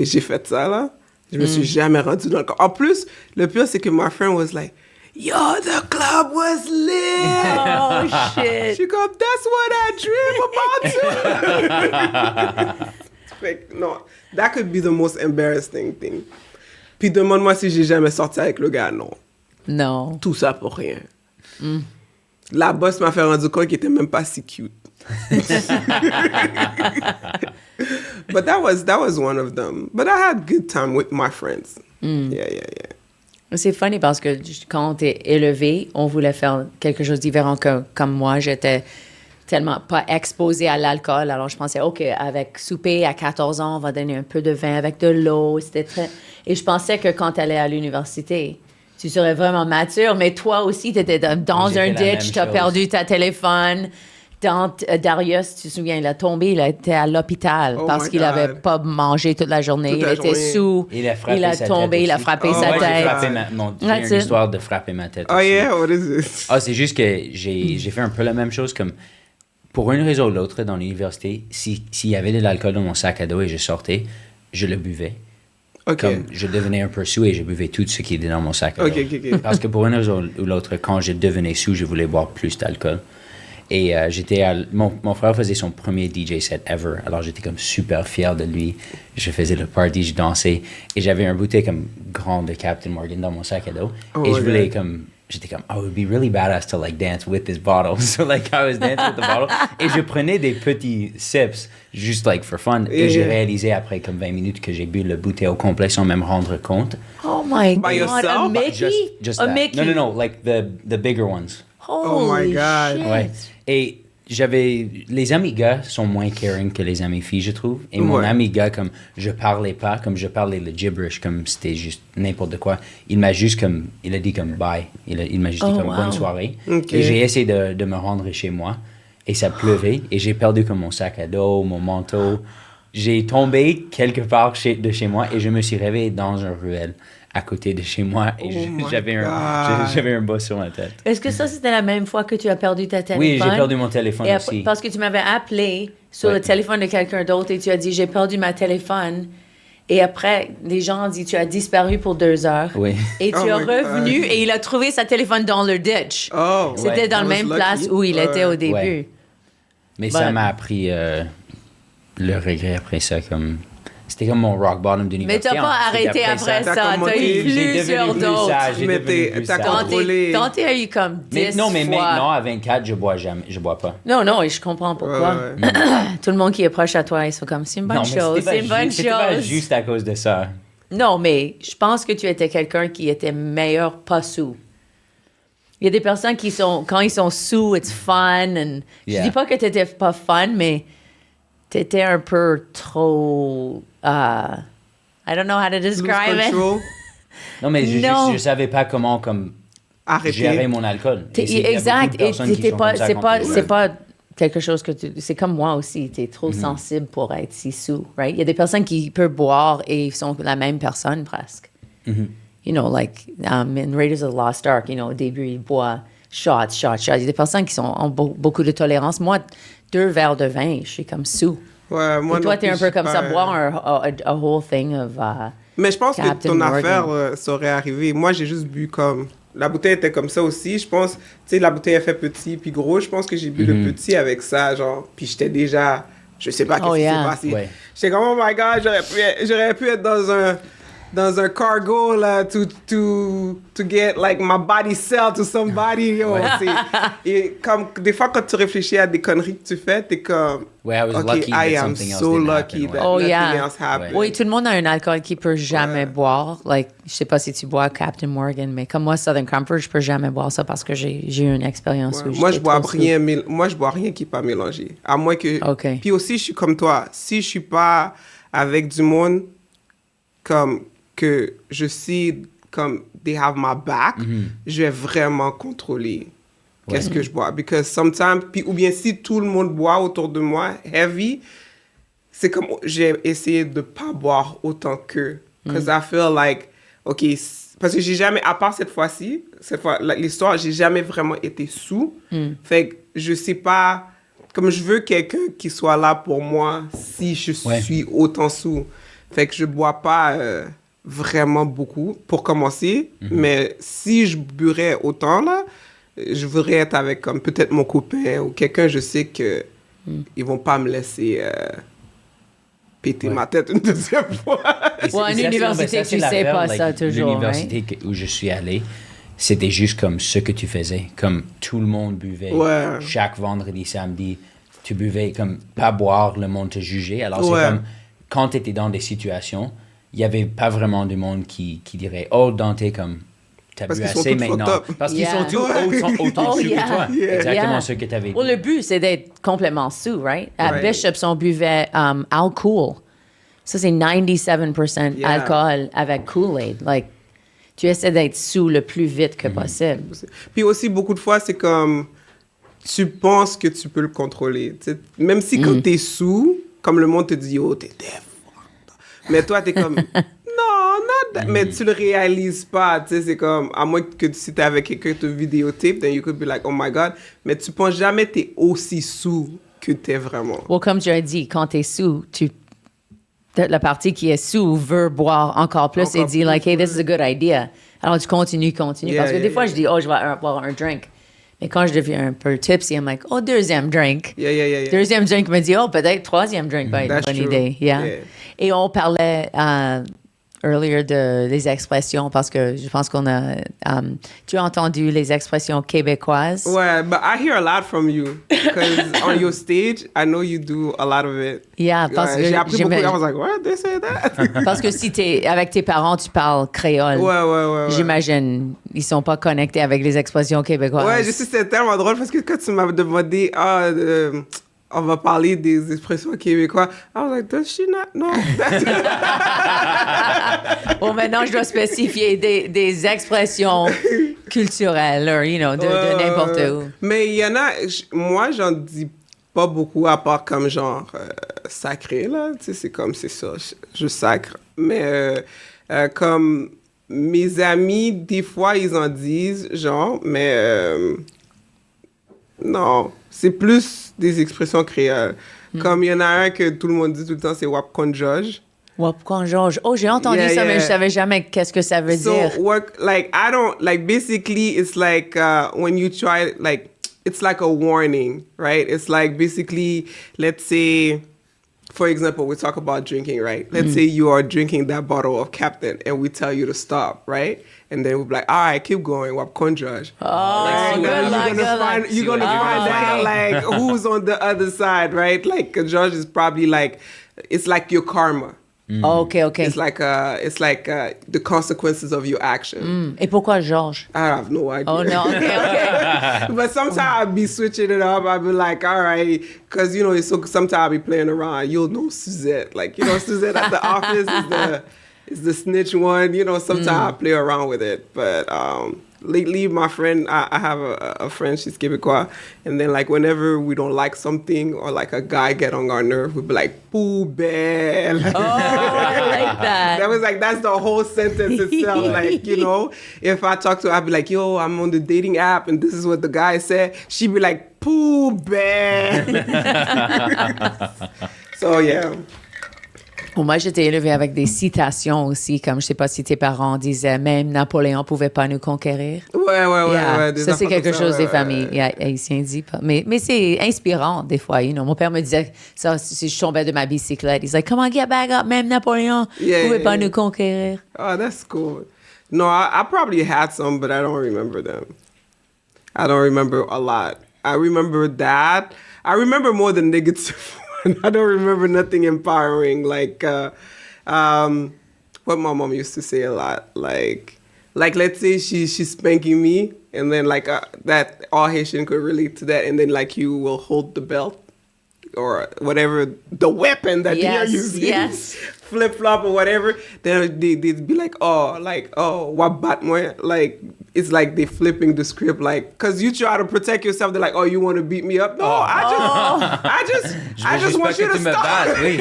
A: j'ai fait ça, là. Je me suis jamais rendu dans le corps. En plus, le pire, c'est que my friend was like, yo, the club was lit.
B: Oh, shit.
A: Je suis comme, that's what I dream about too. Fait que, non, that could be the most embarrassing thing. Puis demande-moi si j'ai jamais sorti avec le gars, non.
B: Non.
A: Tout ça pour rien. La boss m'a fait rendre compte qu'il était même pas si cute. But that was one of them. But I had good time with my friends. Yeah.
B: C'est funny parce que quand on était élevé, on voulait faire quelque chose de différent comme moi. J'étais tellement pas exposée à l'alcool. Alors, je pensais, OK, avec souper à 14 ans, on va donner un peu de vin avec de l'eau. Et je pensais que quand tu allais à l'université, tu serais vraiment mature. Mais toi aussi, tu étais dans un ditch, tu as perdu ta téléphone. Darius, tu te souviens, il a tombé, il était à l'hôpital parce qu'il n'avait pas mangé toute la journée. Il était sous, il a tombé, il a frappé sa tête.
C: J'ai une histoire de frapper ma tête.
A: Oh yeah, what is it?
C: C'est juste que j'ai fait un peu la même chose comme pour une raison ou l'autre dans l'université, s'il y avait de l'alcool dans mon sac à dos et je sortais, je le buvais. Comme je devenais un peu sous et je buvais tout ce qui était dans mon sac à dos. Parce que pour une raison ou l'autre, quand je devenais sous, je voulais boire plus d'alcool. Et mon frère faisait son premier DJ set ever. Alors, j'étais comme super fier de lui. Je faisais le party, je dansais. Et j'avais un bouteille comme grand de Captain Morgan dans mon sac à dos. Et je voulais j'étais comme, oh, it would be really badass to like dance with this bottle. So like I was dancing with the bottle. Et je prenais des petits sips, juste like for fun. Et j'ai réalisé après comme 20 minutes que j'ai bu le bouteille au complet sans même rendre compte.
B: Oh my
A: By
B: God,
A: yourself?
B: a Mickey?
C: Just
B: a
C: that.
B: Mickey?
C: No, like the bigger ones.
B: Holy
A: Oh my God.
B: shit.
C: Ouais. Et les amis gars sont moins caring que les amis filles, je trouve. Et mon ami gars, comme je parlais pas, comme je parlais le gibberish, comme c'était juste n'importe quoi. Il a dit comme bye. Il m'a juste dit comme bonne soirée. Et j'ai essayé de me rendre chez moi. Et ça pleuvait. Et j'ai perdu comme mon sac à dos, mon manteau. J'ai tombé quelque part de chez moi et je me suis réveillé dans un ruelle à côté de chez moi et j'avais un boss sur ma tête.
B: Est-ce que ça, c'était la même fois que tu as perdu ta téléphone?
C: Oui, j'ai perdu mon téléphone aussi.
B: Parce que tu m'avais appelé sur le téléphone de quelqu'un d'autre et tu as dit, j'ai perdu ma téléphone. Et après, les gens ont dit, tu as disparu pour 2 heures.
C: Oui.
B: Et tu es revenu et il a trouvé sa téléphone dans le ditch. C'était dans la même place où il était au début.
C: Ouais. Mais ça m'a appris le regret après ça, comme... C'était comme mon rock bottom d'université.
B: Mais t'as pas arrêté après ça. T'as eu plusieurs d'autres.
A: T'as contrôlé.
B: Tant t'as eu comme 10 fois.
C: Non, mais maintenant, à 24, je bois pas.
B: Non, et je comprends pourquoi. Tout le monde qui est proche à toi, ils sont comme, c'est une bonne chose, c'est une bonne
C: C'était pas
B: chose.
C: juste à cause de ça.
B: Non, mais je pense que tu étais quelqu'un qui était meilleur pas sous. Il y a des personnes qui sont, quand ils sont sous, it's fun. Je dis pas que t'étais pas fun, mais t'étais un peu trop... I don't know how to describe it.
C: Non, mais je savais pas comment gérer mon alcool.
B: Exact. Et c'est pas quelque chose que c'est comme moi aussi. T'es trop sensible pour être si sous, right? Il y a des personnes qui peuvent boire et sont la même personne presque. You know, like in Raiders of the Lost Ark, you know, au début, ils boivent shots. Il y a des personnes qui ont beaucoup de tolérance. Moi, 2 verres de vin, je suis comme sous.
A: Ouais, moi
B: et toi, t'es un peu comme ça, boire a whole thing of
A: mais je pense
B: Captain
A: que ton
B: Morgan.
A: affaire, ça aurait arrivé. Moi, j'ai juste bu comme... La bouteille était comme ça aussi. Je pense, tu sais, la bouteille, elle fait petit puis gros. Je pense que j'ai bu le petit avec ça, genre... Puis j'étais déjà... Je sais pas qu'est-ce qui s'est passé.
C: Ouais.
A: J'étais comme, oh my God, j'aurais pu être dans un cargo, là, to get, like, my body sell to somebody. Yo, et comme, des fois, quand tu réfléchis à des conneries que tu fais, t'es comme...
C: Ouais, I was lucky that
A: I am
C: something else
A: so
C: didn't
A: lucky
C: happen,
A: that
B: Oh,
A: nothing
B: yeah.
A: else happened.
B: Oui, tout le monde a un alcool qui peut jamais boire. Like, je sais pas si tu bois Captain Morgan, mais comme moi, Southern Comfort, je peux jamais boire ça parce que j'ai eu une expérience où
A: Moi, je bois
B: trop
A: rien, moi, je bois rien qui n'est pas mélangé. À moins que...
B: OK.
A: Puis aussi, je suis comme toi. Si je suis pas avec du monde comme que je sais comme they have my back, je vais vraiment contrôler qu'est-ce que je bois. Because sometimes, ou bien si tout le monde boit autour de moi, heavy, c'est comme j'ai essayé de pas boire autant qu'eux. Because I feel like OK, parce que j'ai jamais, à part cette fois, l'histoire, j'ai jamais vraiment été sous. Fait que je sais pas, comme je veux quelqu'un qui soit là pour moi si je suis autant sous. Fait que je bois pas vraiment beaucoup pour commencer, mais si je burais autant, là, je voudrais être avec comme peut-être mon copain ou quelqu'un, je sais que ils vont pas me laisser péter ma tête une deuxième fois.
B: En université, tu sais pas ça toujours.
C: L'université où je suis allé, c'était juste comme ce que tu faisais. Comme tout le monde buvait.
A: Ouais.
C: Chaque vendredi, samedi, tu buvais comme pas boire, le monde te jugeait. Alors c'est comme quand tu étais dans des situations, il n'y avait pas vraiment du monde qui dirait « Oh, Dante, comme... T'as bu assez maintenant. » Parce qu'ils sont tous au-dessus de toi. Exactement ce que tu avais dit.
B: Le but, c'est d'être complètement sous, right? À Bishop's, on buvait alcool. Ça, c'est 97% alcool avec Kool-Aid. Like, tu essaies d'être sous le plus vite que possible.
A: Puis aussi, beaucoup de fois, c'est comme... Tu penses que tu peux le contrôler. T'sais, même si quand t'es sous, comme le monde te dit « Oh, t'es deaf. » Mais toi, t'es comme... Mais tu le réalises pas, tu sais, c'est comme, à moins que si t'es avec quelqu'un qui te vidéotape, then you could be like, oh my God, mais tu penses jamais t'es aussi sous que t'es vraiment.
B: Comme tu as dit, quand t'es sous, la partie qui est sous veut boire encore plus et dit, like, hey, this is a good idea. Alors tu continues. Parce que des fois, je dis, oh, je vais boire un drink. Mais quand je deviens un peu tipsy, I'm like, oh, deuxième drink. Deuxième drink me dit, oh, peut-être troisième drink va être une bonne idée. Et on parlait earlier des expressions parce que je pense qu'on a... tu as entendu les expressions québécoises?
A: Ouais, but I hear a lot from you because on your stage, I know you do a lot of it.
B: Yeah, parce que
A: j'ai appris beaucoup. I was like, what? They say that?
B: Parce que si avec tes parents, tu parles créole.
A: Ouais.
B: J'imagine, ils sont pas connectés avec les expressions québécoises.
A: Ouais, je sais, c'était tellement drôle parce que quand tu m'as demandé, on va parler des expressions québécoises. I was like, does she not know?
B: Maintenant, je dois spécifier des expressions culturelles, de n'importe où.
A: Mais il y en a, moi, j'en dis pas beaucoup, à part comme genre sacré, là. Tu sais, c'est comme, c'est ça, je sacre. Mais comme mes amis, des fois, ils en disent, genre, mais non, c'est plus des expressions créoles. Comme il y en a un que tout le monde dit tout le temps, c'est Wapkonjoj.
B: Wapkonjoj. Oh, j'ai entendu ça, mais je savais jamais qu'est-ce que ça veut dire.
A: Basically, it's like when you try, like, it's like a warning, right? It's like basically, let's say, for example, we talk about drinking, right? Let's say you are drinking that bottle of Captain and we tell you to stop, right? And then we'll be like, all right, keep going. Wapkonjoj.
B: Oh, good luck.
A: You're going to find out, like, who's on the other side, right? Like, Konjoj is probably like, it's like your karma.
B: Okay.
A: It's like the consequences of your action.
B: Et pourquoi Georges?
A: I have no idea.
B: Oh, no, okay.
A: But sometimes I'll be switching it up. I'll be like, all right, because, sometimes I'll be playing around. You'll know Suzette. Like, Suzette at the office is the snitch one. Sometimes I play around with it. But lately, my friend, I have a friend, she's Québécois, and then, like, whenever we don't like something or, like, a guy get on our nerve, we'll be like, poubelle.
B: Oh, I like that.
A: That was, like, that's the whole sentence itself. Like, if I talk to her, I'd be like, yo, I'm on the dating app, and this is what the guy said. She'd be like, poubelle. So, yeah.
B: Moi, j'étais élevée avec des citations aussi, comme je sais pas si tes parents disaient, même Napoléon pouvait pas nous conquérir.
A: Ouais.
B: Ça, c'est quelque chose des familles haïtiennes disent pas. Mais c'est inspirant, des fois. Mon père me disait ça si je tombais de ma bicyclette. He's like, come on, get back up. Même Napoléon pouvait pas nous conquérir.
A: Oh, that's cool. No, I probably had some, but I don't remember them. I don't remember a lot. I remember that. I remember more than negative. I don't remember nothing empowering, like what my mom used to say a lot, like let's say she's spanking me, and then like that all Haitian could relate to that, and then like you will hold the belt or whatever the weapon that you're using, flip flop or whatever. Then they'd be like what bat moi, like. It's like they flipping the script, like, cause you try to protect yourself. They're like, oh, you want to beat me up? No, I just want you to stop.
C: Oui.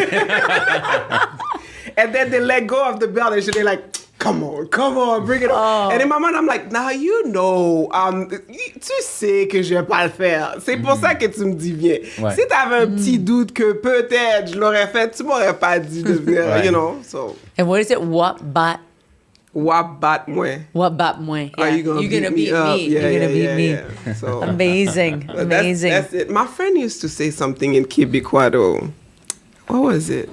A: And then they let go of the belt and shit. They're like, come on, bring it on. And in my mind, I'm like, now you know, tu sais que je vais pas le faire. C'est pour ça que tu me dis viens.
C: Ouais.
A: Si t'avais un petit doute que peut-être je l'aurais fait, tu m'aurais pas dit de venir,
C: Ouais.
A: you know, so.
B: And what is it? What bat
A: moi.
B: moins?
A: Are you gonna beat me up?
B: You're gonna beat me.
A: Yeah. So,
B: Amazing.
A: but that's it. My friend used to say something in Québécois though. What was it?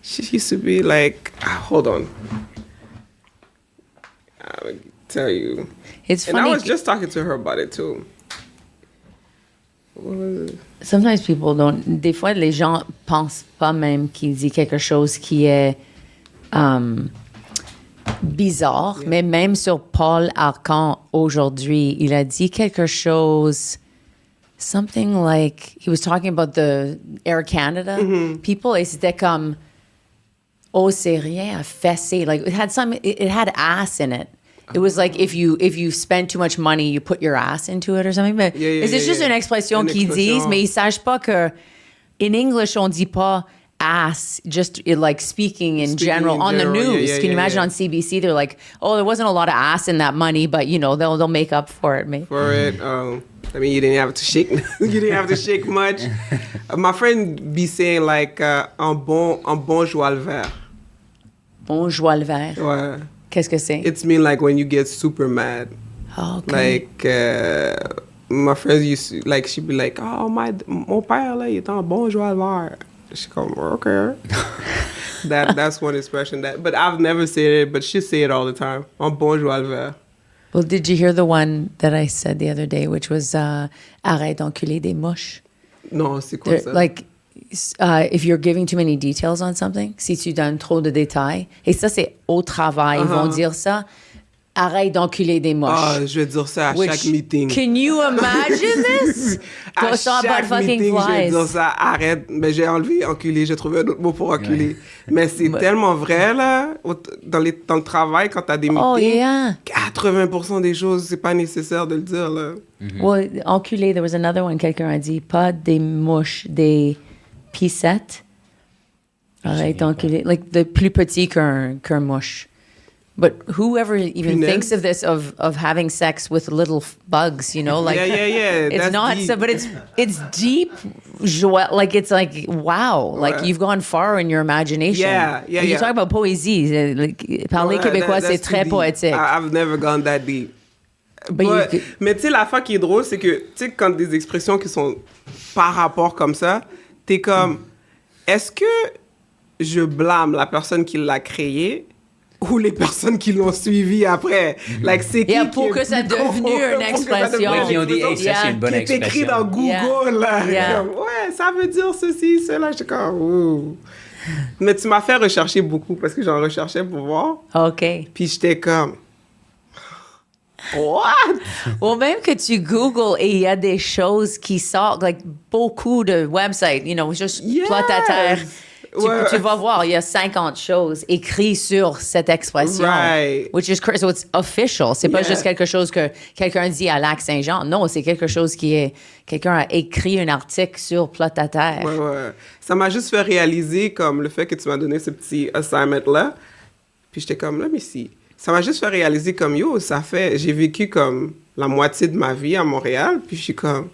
A: She used to be like, hold on. I'll tell you.
B: It's
A: And
B: funny.
A: I was just talking to her about it too. What was it?
B: Sometimes people don't. Des fois, les gens pensent pas même qu'il dit quelque chose qui est bizarre. Mais même sur Paul Arcand aujourd'hui, il a dit quelque chose. Something like he was talking about the Air Canada people. Et c'était comme, oh, c'est rien à fesser. Like it had ass in it. It was like if you spend too much money, you put your ass into it or something. Mais c'est juste une expression qu'ils disent, mais ils sachent pas que in English on dit pas ass. Just like speaking in general on the news. Can you imagine on CBC? They're like, oh, there wasn't a lot of ass in that money, but you know they'll make up for it. Maybe.
A: For it. I mean, you didn't have to shake. You didn't have to shake much. My friend be saying like un bon joie le vert.
B: Bon joie le vert.
A: Ouais.
B: Qu'est-ce que c'est?
A: It's mean like when you get super mad.
B: Oh, okay.
A: Like my friends used to, like, she'd be like, oh, mon père là, il est en bon joie le vert. She come, okay. That's one expression but I've never said it, but she say it all the time. En bon joie le vert.
B: Well, did you hear the one that I said the other day, which was arrête d'enculer des mouches?
A: Non, c'est quoi ça?
B: Like, if you're giving too many details on something, si tu donnes trop de détails, et ça, c'est au travail, ils vont dire ça, arrête d'enculer des mouches.
A: Ah, je vais dire ça à chaque meeting.
B: Can you imagine this?
A: À chaque meeting, je vais
B: flies.
A: dire ça, arrête. Mais j'ai enlevé enculé, j'ai trouvé un autre mot pour enculé. Mais c'est tellement vrai, là, dans le travail, quand t'as des meetings,
B: Oh, yeah.
A: 80% des choses, c'est pas nécessaire de le dire, là.
B: Well, enculé, there was another one, quelqu'un a dit, pas des mouches, des pissettes. Arrête d'enculer. Like, the plus petit qu'un mouche. But whoever even
A: Punaise.
B: thinks of this, of having sex with little bugs, you know, like
A: Yeah.
B: it's
A: That's
B: not
A: deep.
B: so, but it's deep joie. Like it's like wow, like
A: Ouais.
B: you've gone far in your imagination.
A: Yeah.
B: When you talk about poésie, like, parler
A: Ouais,
B: québécois,
A: that's
B: c'est
A: too
B: très
A: deep.
B: poétique.
A: I've never gone that deep.
B: But you
A: Mais tu sais, l'affaire qui est drôle, c'est que, tu sais, quand des expressions qui sont par rapport comme ça, t'es comme, est-ce que je blâme la personne qui l'a créé ou les personnes qui l'ont suivi après? Like, c'est qui
B: Yeah, pour
A: qui est
B: que ça
A: plus
B: devenu
A: con-
B: une
A: pour que ça
B: expression.
A: devienne
C: Ouais, qui ont dit, hey, ça, c'est une bonne
A: qui est écrit
C: expression.
A: dans Google, là.
B: Yeah.
A: Comme, ouais, ça veut dire ceci, cela. J'étais comme, ouh. Mais tu m'as fait rechercher beaucoup parce que j'en recherchais pour voir.
B: OK.
A: Puis j'étais comme, what?
B: Ou même que tu googles et il y a des choses qui sortent, like beaucoup de websites, you know, juste
A: Yes.
B: plot à terre.
A: Ouais.
B: Tu vas voir, il y a 50 choses écrites sur cette expression.
A: Right.
B: Which is crazy. So it's official. C'est pas
A: Yeah.
B: juste quelque chose que quelqu'un dit à Lac-Saint-Jean. Non, c'est quelque chose qui est... Quelqu'un a écrit un article sur plot à terre.
A: Ouais. Ça m'a juste fait réaliser comme le fait que tu m'as donné ce petit assignment-là. Puis j'étais comme, là, mais si. Ça m'a juste fait réaliser comme, yo, ça fait... J'ai vécu comme la moitié de ma vie à Montréal. Puis je suis comme...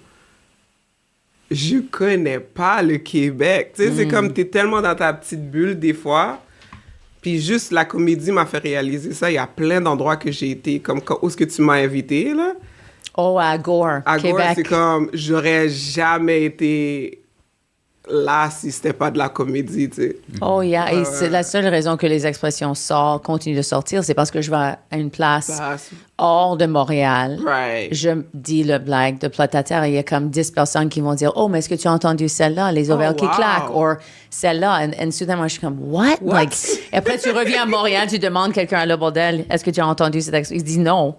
A: Je connais pas le Québec. Tu sais, c'est comme, t'es tellement dans ta petite bulle des fois. Puis juste la comédie m'a fait réaliser ça. Il y a plein d'endroits que j'ai été, comme où est-ce que tu m'as invité, là.
B: Oh, à Gore,
A: À Gore,
B: Québec.
A: c'est comme, j'aurais jamais été là si c'était pas de la comédie, tu sais.
B: Oh, yeah. Et c'est la seule raison que les expressions sortent, continuent de sortir, c'est parce que je vais à une place hors de Montréal.
A: Right.
B: Je dis le blague de plot à terre et il y a comme 10 personnes qui vont dire « Oh, mais est-ce que tu as entendu celle-là? Les ovaires qui
A: wow.
B: claquent. » Ou celle-là. Et soudain, moi, je suis comme « What? » Like, et après, tu reviens à Montréal, tu demandes quelqu'un à Le Bordel « Est-ce que tu as entendu cette expression? » Il dit non.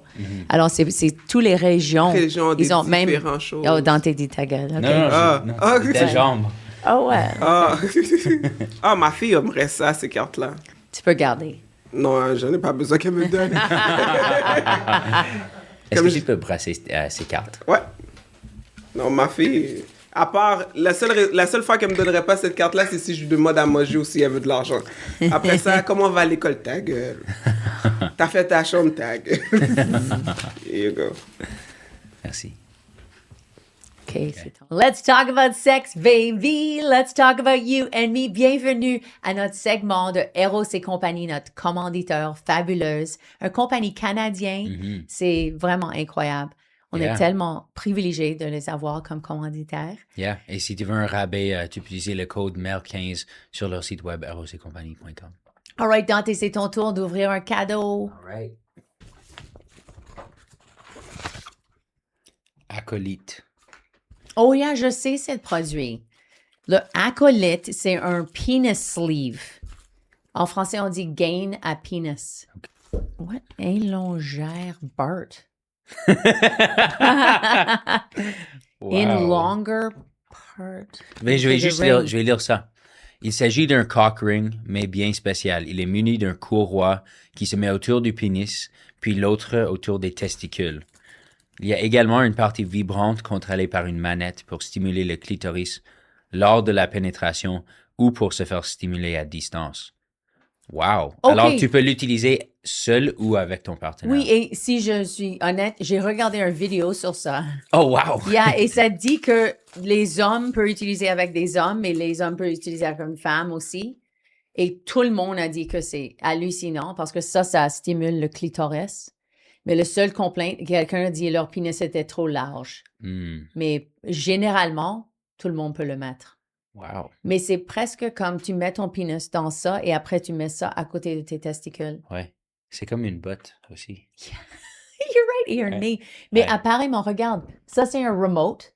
B: Alors, c'est toutes les régions.
A: Régions,
B: ils
A: des
B: ont même...
A: différentes choses.
B: Oh, Dante dit ta gueule. OK.
C: Non, des jambes.
B: Oh, ouais.
A: Ah, ma fille aimerait ça, ces cartes-là.
B: Tu peux garder.
A: Non, j'en ai pas besoin qu'elle me donne.
C: Est-ce que tu peux brasser ces cartes?
A: Ouais. Non, ma fille... À part, la seule fois qu'elle me donnerait pas cette carte-là, c'est si je lui demande à manger ou si elle veut de l'argent. Après ça, comment va à l'école? Ta gueule. T'as fait ta chambre tag. Here you go.
C: Merci.
B: OK, c'est ton. Let's talk about sex, baby. Let's talk about you and me. Bienvenue à notre segment de Eros et compagnie, notre commanditeur fabuleuse. Une compagnie canadienne. C'est vraiment incroyable. On est tellement privilégiés de les avoir comme commanditaires.
C: Yeah. Et si tu veux un rabais, tu peux utiliser le code MER15 sur leur site web erosetcompagnie.com.
B: All right, Dante, c'est ton tour d'ouvrir un cadeau.
C: All right. Acolyte.
B: Oh yeah, je sais ce produit. Le acolyte, c'est un penis sleeve. En français, on dit gain à penis. What? Élongère Bart. In longer part.
C: Mais je vais lire ça. Il s'agit d'un cock ring, mais bien spécial. Il est muni d'un courroie qui se met autour du pénis, puis l'autre autour des testicules. Il y a également une partie vibrante contrôlée par une manette pour stimuler le clitoris lors de la pénétration ou pour se faire stimuler à distance. Wow!
B: Okay.
C: Alors, tu peux l'utiliser seul ou avec ton partenaire.
B: Oui, et si je suis honnête, j'ai regardé une vidéo sur ça.
C: Oh, wow!
B: Yeah, et ça dit que les hommes peuvent utiliser avec des hommes, mais les hommes peuvent utiliser avec une femme aussi. Et tout le monde a dit que c'est hallucinant parce que ça stimule le clitoris. Mais le seul complaint, quelqu'un a dit leur pénis était trop large. Mais généralement, tout le monde peut le mettre.
C: Wow!
B: Mais c'est presque comme tu mets ton pénis dans ça et après tu mets ça à côté de tes testicules.
C: Ouais. C'est comme une botte aussi.
B: You're right, et un nez. Mais apparemment, regarde, ça c'est un remote.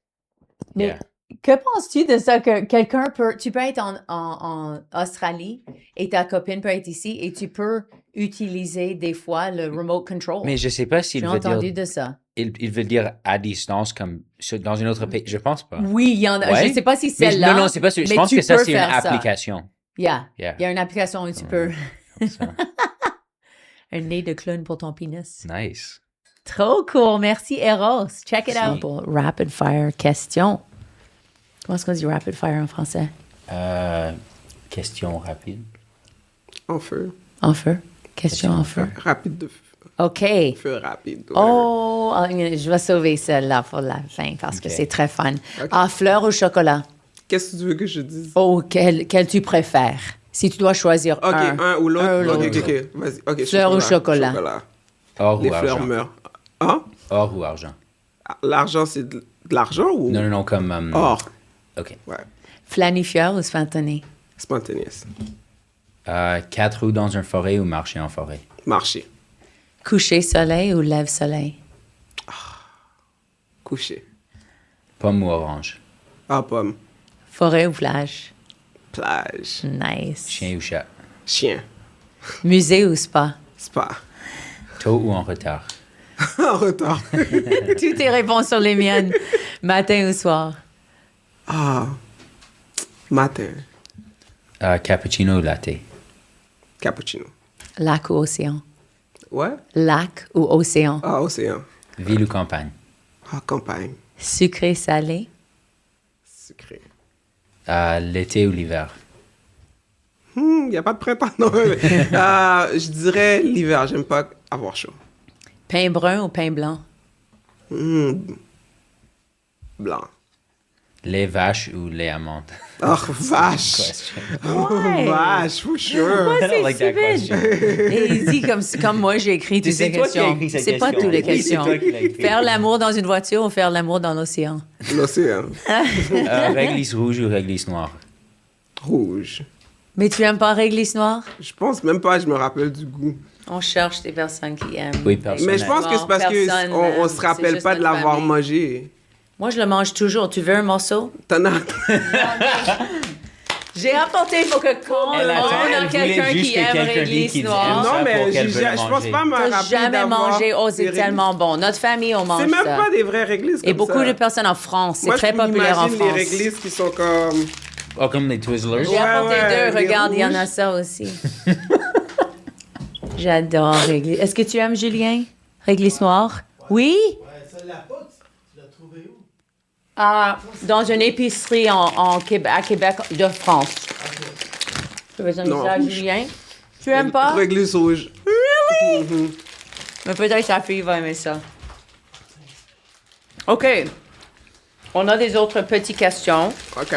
B: Mais que penses-tu de ça que quelqu'un peut... Tu peux être en Australie et ta copine peut être ici et tu peux utiliser des fois le remote control.
C: Mais je sais pas s'il
B: J'ai
C: veut
B: entendu
C: dire...
B: de ça.
C: Il veut dire à distance comme dans une autre pays. Je pense pas.
B: Oui, il y en a.
C: Ouais?
B: Je sais pas si
C: Mais
B: celle-là.
C: non, c'est pas sûr. Je
B: mais
C: pense
B: tu
C: que ça,
B: peux
C: c'est une
B: faire ça.
C: application.
B: Yeah.
C: Yeah.
B: Il y a une application où tu peux...
C: Comme ça.
B: Un nez de clown pour ton pénis.
C: Nice.
B: Trop cool. Merci, Eros. Check it
C: Merci.
B: out. Pour rapid fire question. Comment est-ce qu'on dit rapid fire en français?
C: Question rapide.
A: En feu.
B: En feu. Question en feu.
A: Rapide de feu.
B: OK.
A: Feu rapide. Ouais.
B: Oh, je vais sauver celle-là pour la fin parce que
C: OK.
B: c'est très fun.
A: OK.
B: Ah, fleur ou chocolat?
A: Qu'est-ce que tu veux que je dise?
B: Oh, quel tu préfères? Si tu dois choisir
A: OK, un ou l'autre.
B: Un ou
A: OK,
B: l'autre.
A: OK. Vas-y. OK,
B: Fleur ou chocolat?
C: Or
A: Les
C: ou
A: fleurs
C: argent?
A: meurent. Hein?
C: Or ou argent?
A: L'argent, c'est de l'argent ou...
C: Non, comme...
A: Or.
C: OK.
A: Ouais.
B: Flanifieur ou spontané?
A: Spontaneous.
C: 4 roues dans une forêt ou marcher en forêt?
A: Marcher.
B: Coucher soleil ou lève soleil?
A: Coucher.
C: Pomme ou orange?
A: Ah, pomme.
B: Forêt ou plage?
A: Plage.
B: Nice.
C: Chien ou chat?
A: Chien.
B: Musée ou spa?
A: Spa.
C: Tôt ou en retard?
A: En retard.
B: Toutes tes réponses sont les miennes. Matin ou soir?
A: Ah. Matin.
C: Cappuccino ou latte?
A: Cappuccino.
B: Lac ou océan?
A: Ouais?
B: Lac ou océan?
A: Ah, océan.
C: Ville ou campagne?
A: Ah, campagne.
B: Sucré, salé?
A: Sucré.
C: L'été ou l'hiver?
A: Il n'y a pas de printemps, non. Je dirais l'hiver. J'aime pas avoir chaud.
B: Pain brun ou pain blanc?
A: Blanc.
C: Lait vache ou lait amande?
A: Oh, vache.
C: Question.
B: Ouais.
A: Vache, for sure.
C: I don't like that question.
B: Et il dit comme moi j'ai écrit toutes ces
C: C'est toi qui as
B: questions.
C: écrit cette
B: C'est pas
C: question.
B: toutes les
C: Oui, c'est
B: questions.
C: toi qui l'as écrit.
B: Faire l'amour dans une voiture ou faire l'amour dans l'océan?
A: L'océan.
C: Réglisse rouge ou réglisse noire?
A: Rouge.
B: Mais tu aimes pas réglisse noire?
A: Je pense même pas, je me rappelle du goût.
B: On cherche des personnes qui aiment.
C: Oui, personne.
A: Mais je pense que c'est parce
B: Personne,
A: qu'on on se
B: c'est
A: rappelle
B: juste
A: pas de
B: notre
A: l'avoir
B: famille.
A: mangé.
B: Moi, je le mange toujours. Tu veux un morceau?
A: T'en as...
B: J'ai apporté pour que quand
C: Elle
B: le
C: attend,
B: monde
C: elle
B: a
C: voulait
B: quelqu'un
C: juste
B: qui
C: que
B: aime
C: quelqu'un dise
B: réglisse
C: qu'il aime
B: noire.
C: ça.
A: Non, mais
C: pour qu'elle
A: j'ai-
C: veuille
A: je pense
C: manger.
A: pas me
B: T'as
A: rappeler
B: jamais
A: d'avoir
B: mangé. Oh, c'est
A: des réglisses.
B: tellement bon. Notre famille, on mange
A: C'est même
B: ça.
A: pas des vraies réglisses comme
B: Et beaucoup
A: ça.
B: de personnes en France. C'est
A: Moi,
B: très
A: je
B: populaire en
A: m'imagine
B: France.
A: les réglisses qui sont comme...
C: Oh, comme les Twizzlers?
B: J'ai apporté
A: ouais,
B: deux.
A: les
B: Regarde, il y en a
A: rouges.
B: ça aussi. J'adore réglisse. Est-ce que tu aimes, Julien? Réglisse noire? Oui?
D: Ouais, celle-là pas, tu l'as trouvée où?
B: Dans une épicerie à Québec de France. Tu veux donner
A: Non,
B: ça à
A: rouge.
B: Julien? Tu aimes pas?
A: Réglisse rouge.
B: Mais peut-être sa fille va aimer ça. OK. On a des autres petites questions.
A: OK.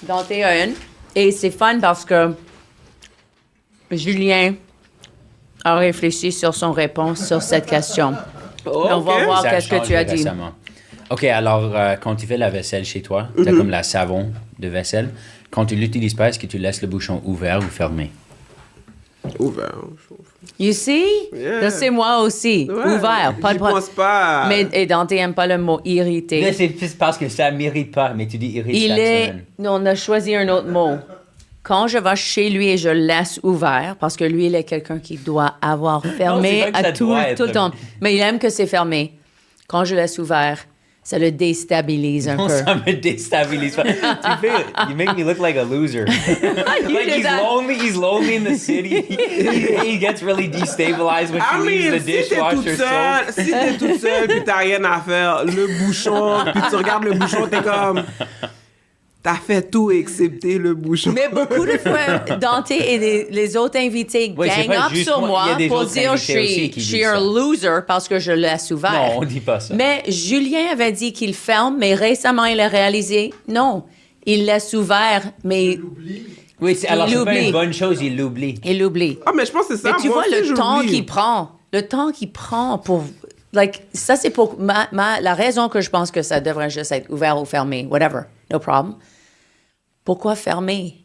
B: Dante a une. Et c'est fun parce que Julien a réfléchi sur son réponse sur cette question.
A: Oh,
B: On va
A: OK.
B: voir
C: Ça a
B: qu'est-ce que tu as
C: changé
B: dit.
C: récemment. OK, alors, quand tu fais la vaisselle chez toi, tu as comme la savon de vaisselle. Quand tu l'utilises pas, est-ce que tu laisses le bouchon ouvert ou fermé?
A: Ouvert.
B: You see?
A: Yeah.
B: Ça, c'est moi aussi.
A: Ouais,
B: Ouvert. Pas
A: j'y
B: de
A: pense pas.
B: Mais et Dante n'aime pas le mot irrité.
C: Mais c'est juste parce que ça m'irrite pas, mais tu dis irrite
B: Il
C: chaque
B: est.
C: semaine.
B: On a choisi un autre mot. Quand je vais chez lui et je le laisse ouvert, parce que lui, il est quelqu'un qui doit avoir fermé
C: c'est pas que
B: à
C: ça
B: tout
C: doit être
B: le temps. Mais il aime que c'est fermé. Quand je laisse ouvert, ça le déstabilise un
C: Non,
B: peu.
C: ça me déstabilise pas. You make me look like a loser.
B: You
C: Like
B: did that.
C: he's lonely in the city. He gets really destabilized when
A: I
C: she leaves
A: mean,
C: the
A: si t'es toute
C: dishwasher
A: seule,
C: soap.
A: si t'es toute seule puis t'as rien à faire, le bouchon, puis tu regardes le bouchon, t'es comme... T'as fait tout excepté le bouchon.
B: Mais beaucoup de fois, Dante et les autres invités
C: Oui, c'est
B: gang
C: pas
B: up
C: juste
B: sur
C: moi, il y a
B: moi
C: des
B: pour
C: autres
B: dire je
C: invités aussi
B: suis
C: qui
B: je
C: disent
B: suis un
C: ça.
B: loser parce que je laisse ouvert.
C: Non, on dit pas ça.
B: Mais Julien avait dit qu'il ferme, mais récemment, il a réalisé, non, il laisse ouvert, mais
C: Oui, alors c'est pas
B: l'oublie.
C: une bonne chose, il l'oublie.
B: il l'oublie.
A: Ah, mais je pense que c'est ça.
B: Mais tu
A: moi
B: vois
A: aussi,
B: le temps
A: j'oublie.
B: qu'il prend. Le temps qu'il prend pour... Like, ça, c'est pour... la raison que je pense que ça devrait juste être ouvert ou fermé. Whatever. No problem. Pourquoi fermer?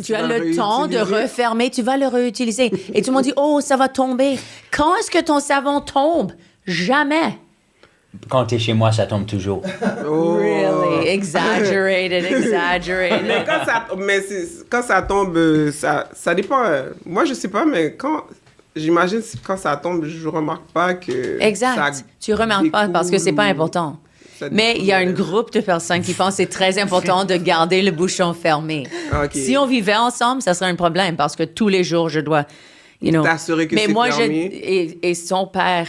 B: Tu as
A: vas
B: le temps de
A: réutiliser.
B: refermer, tu vas le réutiliser. Et tout le monde dit, oh, ça va tomber. Quand est-ce que ton savon tombe? Jamais.
C: Quand t'es chez moi, ça tombe toujours.
A: Oh.
B: Really? Exaggerated, exaggerated.
A: Mais quand ça tombe, ça dépend. Moi, je sais pas, mais j'imagine quand ça tombe, je remarque pas que.
B: Exact.
A: ça
B: Tu remarques pas parce que c'est pas
A: découle ou-
B: important.
A: ça
B: Mais il y a un
A: découle.
B: groupe de personnes qui pensent que c'est très important de garder le bouchon fermé.
A: Ok.
B: Si on vivait ensemble, ça serait un problème parce que tous les jours, je dois,
A: T'assurer que
B: Mais
A: c'est
B: moi,
A: fermé.
B: et son père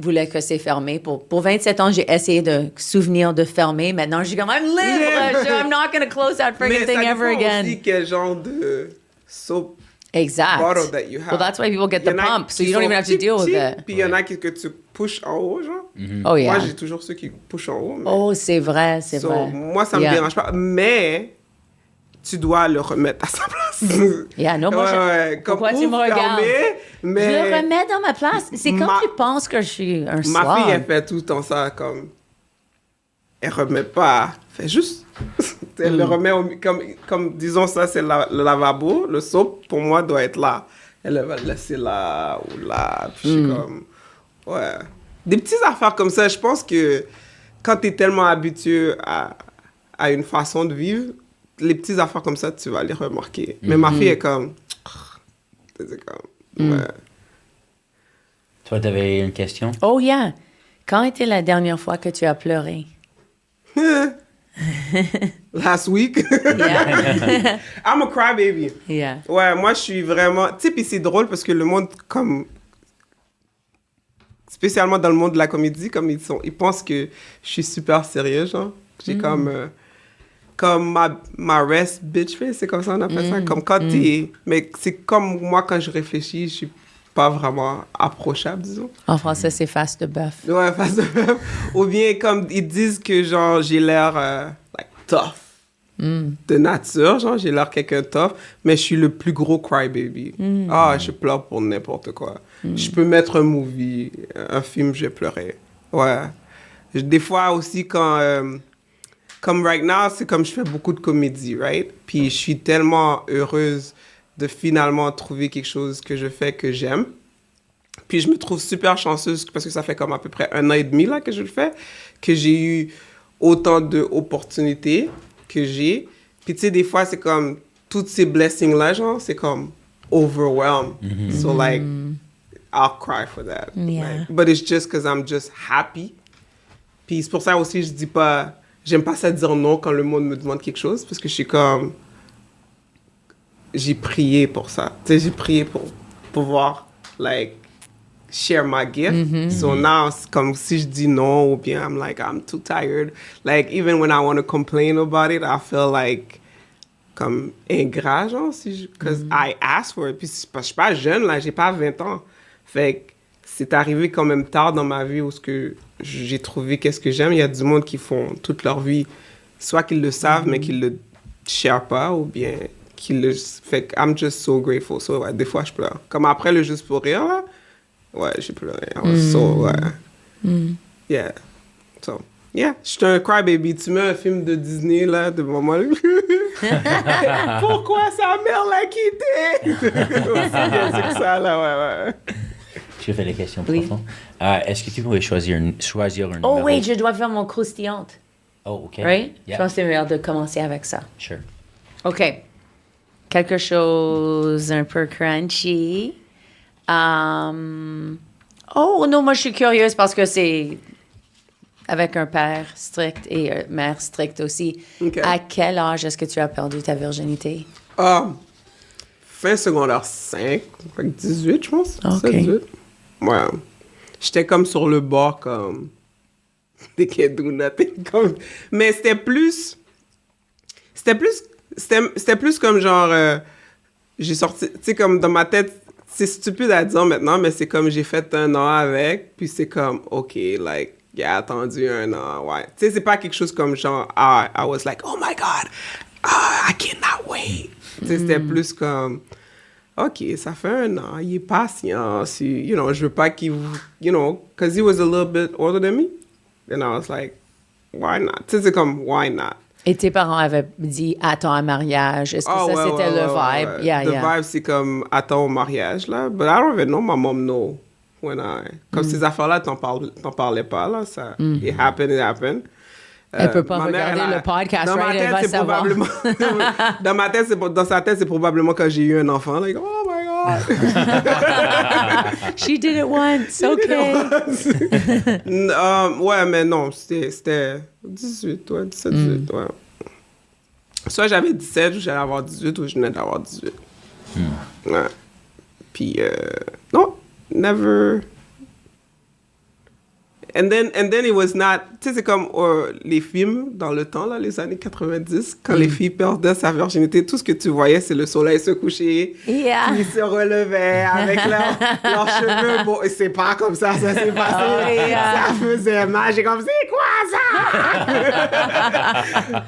B: voulait que c'est fermé. Pour 27 ans, j'ai essayé de souvenir de fermer. Maintenant, je suis comme, I'm libre. I'm not going to close that
A: Mais
B: friggin'
A: ça
B: thing ever
A: dépend
B: again.
A: aussi quel genre de soap
B: Exact.
A: bottle that you have.
B: Well, that's why people get
A: Il y
B: the
A: en a
B: pump, so
A: qui
B: you don't
A: sont
B: even have to deal with
A: petits,
B: it.
A: Puis il y en a que tu pushes en haut, genre.
B: Oh, yeah.
A: Moi, j'ai toujours ceux qui pushent en haut. Mais...
B: Oh, c'est vrai, c'est
A: So,
B: vrai.
A: moi, ça me
B: Yeah.
A: dérange pas. Mais tu dois le remettre à sa place.
B: Yeah, non, moi,
A: Comme
B: pourquoi tu me
A: pour
B: regardes?
A: fermer, mais
B: Je le remets dans ma place. C'est quand
A: Ma-
B: tu penses que je suis un
A: ma
B: slob.
A: fille, elle fait tout le temps ça, comme... Elle remet pas. Elle fait juste... Elle le remet comme, disons ça, c'est le lavabo. Le soap, pour moi, doit être là. Elle va le laisser là ou là. Puis je suis comme... Ouais. Des petites affaires comme ça, je pense que quand tu es tellement habitué à une façon de vivre, les petites affaires comme ça, tu vas les remarquer. Mais ma fille est comme... C'est comme... Ouais.
C: Toi, t'avais une question?
B: Oh, yeah. Quand était la dernière fois que tu as pleuré?
A: Last week.
B: Yeah.
A: I'm a crybaby.
B: Yeah.
A: Ouais, moi, je suis vraiment... Tu sais, puis c'est drôle parce que le monde, comme... Spécialement dans le monde de la comédie, comme ils pensent que je suis super sérieux, genre. J'ai comme ma rest bitch face, c'est comme ça on appelle ça. Comme quand t'es... Mais c'est comme moi, quand je réfléchis, je suis pas vraiment approchable, disons.
B: En français, c'est face de bœuf.
A: Ouais, face de même. Ou bien comme ils disent que genre j'ai l'air like tough de nature, genre j'ai l'air quelqu'un de tough, mais je suis le plus gros crybaby. Ah, je pleure pour n'importe quoi. Je peux mettre un movie, un film, je vais pleurer. Ouais. Des fois aussi quand comme right now, c'est comme je fais beaucoup de comédie, right? Puis je suis tellement heureuse de finalement trouver quelque chose que je fais que j'aime. Puis je me trouve super chanceuse parce que ça fait comme à peu près 1 an et demi là, que je le fais, que j'ai eu autant d'opportunités que j'ai. Puis tu sais, des fois, c'est comme toutes ces blessings-là, genre, c'est comme overwhelmed. So like, I'll cry for that.
B: Yeah.
A: Like, but it's just because I'm just happy. Puis c'est pour ça aussi, je dis pas, j'aime pas ça dire non quand le monde me demande quelque chose parce que je suis comme, j'ai prié pour ça. Tu sais, j'ai prié pour pouvoir, like, share my gift. So now, c'est comme si je dis non ou bien I'm like, I'm too tired. Like, even when I want to complain about it, I feel like, comme ingrat, genre, because I asked for it. Puis parce que je suis pas jeune, là, j'ai pas 20 ans. Fait que c'est arrivé quand même tard dans ma vie où ce que j'ai trouvé qu'est-ce que j'aime. Il y a du monde qui font toute leur vie, soit qu'ils le savent, mais qu'ils le share pas, ou bien qu'ils le... Fait que I'm just so grateful. So, ouais, des fois, je pleure. Comme après le Juste pour rire, là, ouais, j'ai pleuré. I was so, ouais. Yeah. So, yeah, je suis un crybaby. Tu mets un film de Disney, là, devant moi. Pourquoi sa mère l'a quitté? C'est que ça, là, ouais, ouais.
C: Je fais les questions
B: Oui.
C: profondes. Est-ce que tu pourrais choisir un numéro?
B: Oh oui, je dois faire mon croustillante.
C: Oh, OK.
B: Right?
C: Yeah.
B: Je pense que c'est meilleur de commencer avec ça.
C: Sure.
B: OK. Quelque chose un peu crunchy. Oh non, moi je suis curieuse parce que c'est avec un père strict et mère stricte aussi.
A: OK.
B: À quel âge est-ce que tu as perdu ta virginité?
A: Fin secondaire 5, fait que 18, je pense.
B: OK.
A: 17, 18. Ouais. J'étais comme sur le bord, comme... They can't do nothing. Comme... Mais c'était plus comme genre... j'ai sorti... Tu sais, comme dans ma tête, c'est stupide à dire maintenant, mais c'est comme j'ai fait 1 an avec, puis c'est comme, OK, like, il a attendu 1 an, ouais. Tu sais, c'est pas quelque chose comme genre, I was like, oh my God, I cannot wait. Tu sais, c'était plus comme... OK, ça fait 1 an, il est patient, you know, je veux pas qu'il, you know, because he was a little bit older than me. And I was like, why not? Tu sais, c'est comme, why not?
B: Et tes parents avaient dit attends un mariage. Est-ce que ça
A: ouais,
B: c'était
A: ouais,
B: le
A: ouais,
B: vibe?
A: ouais.
B: Yeah,
A: The
B: yeah.
A: vibe, c'est comme, attends au mariage, là. But I don't even know my mom know when Comme ces affaires-là, t'en parlais pas, là. Ça, it happened.
B: Elle peut pas
A: Ma mère,
B: regarder
A: elle a-
B: le podcast,
A: dans ma
B: right? Elle
A: tête,
B: va
A: c'est
B: savoir.
A: probablement... dans sa tête, c'est probablement quand j'ai eu un enfant. Like, oh my God!
B: She did it once, okay.
A: Ouais, mais non, c'était 18, ouais, 17, 18, ouais. Soit j'avais 17, ou j'allais avoir 18, ou je venais d'avoir 18. Ouais. Puis, non, never... And then it was not... Tu sais, c'est comme les films dans le temps, là, les années 90, quand les filles perdaient sa virginité, tout ce que tu voyais, c'est le soleil se coucher,
B: Yeah.
A: puis ils se relevaient avec leurs cheveux. Bon, et c'est pas comme ça s'est passé.
B: Oh, yeah.
A: Ça faisait mal. J'ai comme, c'est quoi ça?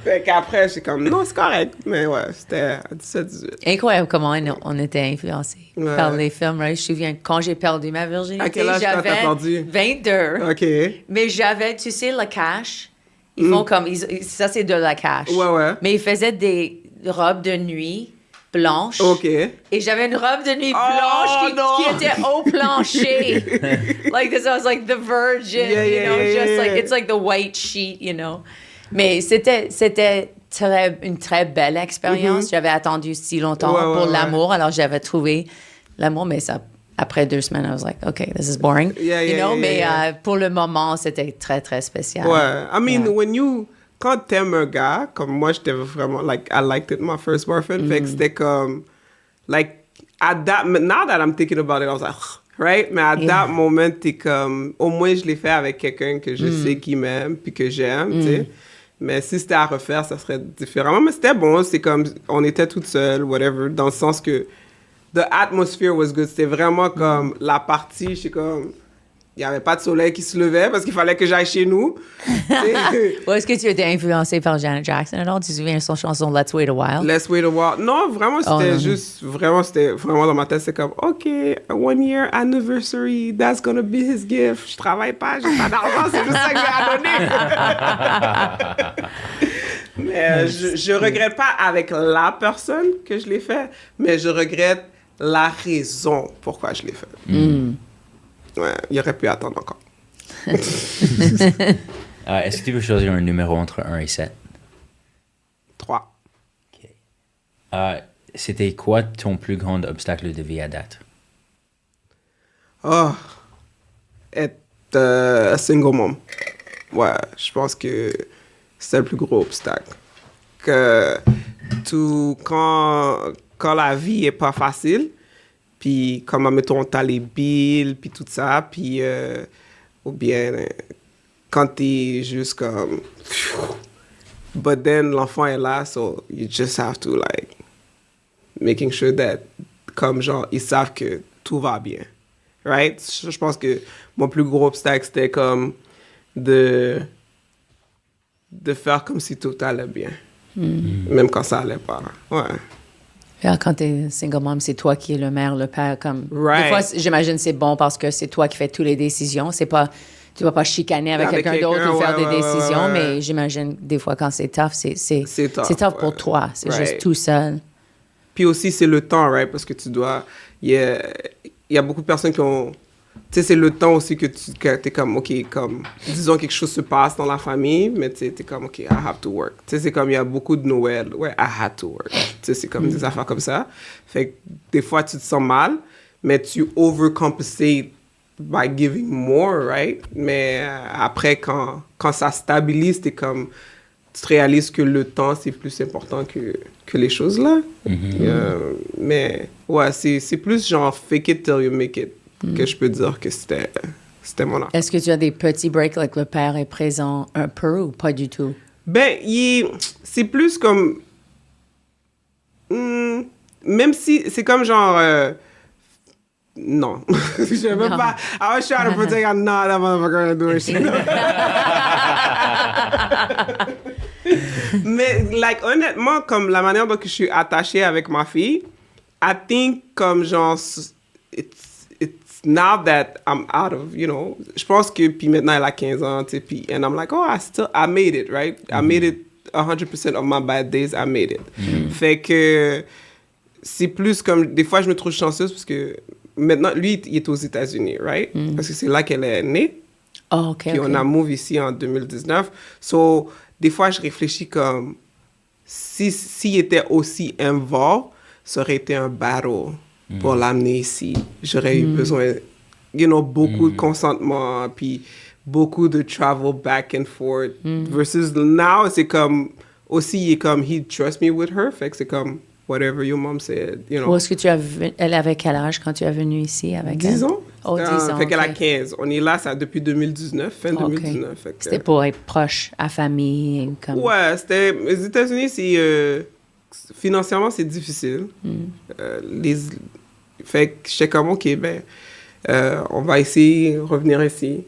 A: Fait qu'après, j'ai comme, non, c'est correct. Mais ouais, c'était à 17-18.
B: Incroyable comment on était influencés
A: Ouais.
B: par les films, right? Je me souviens, quand j'ai perdu ma virginité,
A: À quel âge quand t'as perdu?
B: 22.
A: OK.
B: Mais j'avais, tu sais, le cash. Ils font comme... ça, c'est de la cash.
A: Ouais, ouais.
B: Mais ils faisaient des robes de nuit blanches.
A: OK.
B: Et j'avais une robe de nuit
A: Oh,
B: blanche
A: non.
B: qui était au plancher. Like this, I was like the virgin,
A: Yeah,
B: you know,
A: yeah,
B: just
A: yeah,
B: like,
A: yeah.
B: it's like the white sheet, you know. Mais c'était une très belle expérience. J'avais attendu si longtemps
A: Ouais, ouais,
B: pour
A: ouais.
B: l'amour, alors j'avais trouvé l'amour, mais ça... Après 2 semaines, I was like, okay, this is boring.
A: Yeah,
B: you
A: yeah,
B: know,
A: yeah,
B: mais
A: yeah.
B: pour le moment, c'était très, très spécial.
A: Ouais. I mean,
B: Yeah.
A: quand t'aimes un gars, comme moi, j'étais vraiment, like, I liked it, my first boyfriend. Fait que c'était comme, like, now that I'm thinking about it, I was like, right? Mais at that moment, t'es comme, au moins, je l'ai fait avec quelqu'un que je sais qui m'aime, puis que j'aime, tu sais. Mais si c'était à refaire, ça serait différemment. Mais c'était bon, c'est comme, on était toutes seules, whatever, dans le sens que the atmosphere was good. C'était vraiment comme la partie, je sais comme, il n'y avait pas de soleil qui se levait parce qu'il fallait que j'aille chez nous.
B: Ou est-ce que tu étais influencé par Janet Jackson? Alors, tu te souviens de son chanson Let's Wait a While?
A: Let's wait a while. Non, vraiment, c'était
B: non.
A: juste, c'était vraiment dans ma tête, c'est comme, OK, 1 year anniversary, that's gonna be his gift. Je travaille pas, j'ai pas d'argent, c'est juste ça que j'ai à donner. Mais je regrette pas avec la personne que je l'ai fait, mais je regrette la raison pourquoi je l'ai fait. Ouais, il aurait pu attendre encore.
C: Est-ce que tu veux choisir un numéro entre 1 et 7?
A: 3.
C: OK. C'était quoi ton plus grand obstacle de vie à date?
A: Oh, être a single mom. Ouais, je pense que c'est le plus gros obstacle. Que quand la vie est pas facile, puis comme, mettons, t'as les bills, puis tout ça, puis ou bien quand t'es juste comme... But then, l'enfant est là, so you just have to, like, making sure that, comme genre, ils savent que tout va bien. right? Je pense que mon plus gros obstacle, c'était comme de faire comme si tout allait bien. Même quand ça allait pas. Ouais.
B: Alors, quand t'es single mom, c'est toi qui es le mère, le père. Comme...
A: Right.
B: Des fois, j'imagine c'est bon parce que c'est toi qui fais toutes les décisions. C'est pas... Tu vas pas chicaner avec quelqu'un d'autre ou faire des décisions, mais j'imagine des fois quand c'est tough, c'est tough pour toi. C'est juste tout seul.
A: Puis aussi, c'est le temps, right? Parce que tu dois... Il y a beaucoup de personnes qui ont... Tu sais, c'est le temps aussi que t'es comme, OK, comme... Disons, quelque chose se passe dans la famille, mais tu sais, t'es comme, OK, I have to work. Tu sais, c'est comme, il y a beaucoup de Noël. Ouais, I had to work. Tu sais, c'est comme des affaires comme ça. Fait que des fois, tu te sens mal, mais tu overcompensate by giving more, right? Mais après, quand ça stabilise, t'es comme... Tu te réalises que le temps, c'est plus important que les choses, là. Mais, ouais, c'est plus genre fake it till you make it que je peux dire que c'était mon affaire.
B: Est-ce que tu as des petits breaks, like le père est présent un peu ou pas du tout?
A: Ben, c'est plus comme... même si c'est comme genre... non. Je veux pas... I was trying to protect... I'm not that motherfucker doing shit. Mais, like, honnêtement, comme la manière dont je suis attachée avec ma fille, I think comme genre... It's now that I'm out of, you know... Je pense que, puis maintenant, elle a 15 ans, tu sais, puis... And I'm like, oh, I made it, right? I made it 100% of my bad days, I made it. Fait que... C'est plus comme... Des fois, je me trouve chanceuse parce que... Maintenant, lui, il est aux États-Unis, right? Parce que c'est là qu'elle est née.
B: Oh, OK,
A: Puis on a move ici en 2019. So, des fois, je réfléchis comme... S'il était aussi involved, ça aurait été un battle pour l'amener ici. J'aurais eu besoin, you know, beaucoup de consentement, puis beaucoup de travel back and forth. Versus now, c'est comme... Aussi, il est comme... He trusts me with her. Fait que c'est comme... Whatever your mom said, you know.
B: Où est-ce que elle avait quel âge quand tu es venu ici avec
A: 10 ans.
B: Oh, 10 ans.
A: Fait qu'elle a 15. On est là ça, depuis 2019, fin 2019. Fait que,
B: c'était pour être proche à famille. Comme...
A: Ouais, c'était... aux États-Unis, c'est... financièrement, c'est difficile. Fait que j'étais comme, OK, ben, on va essayer de revenir ici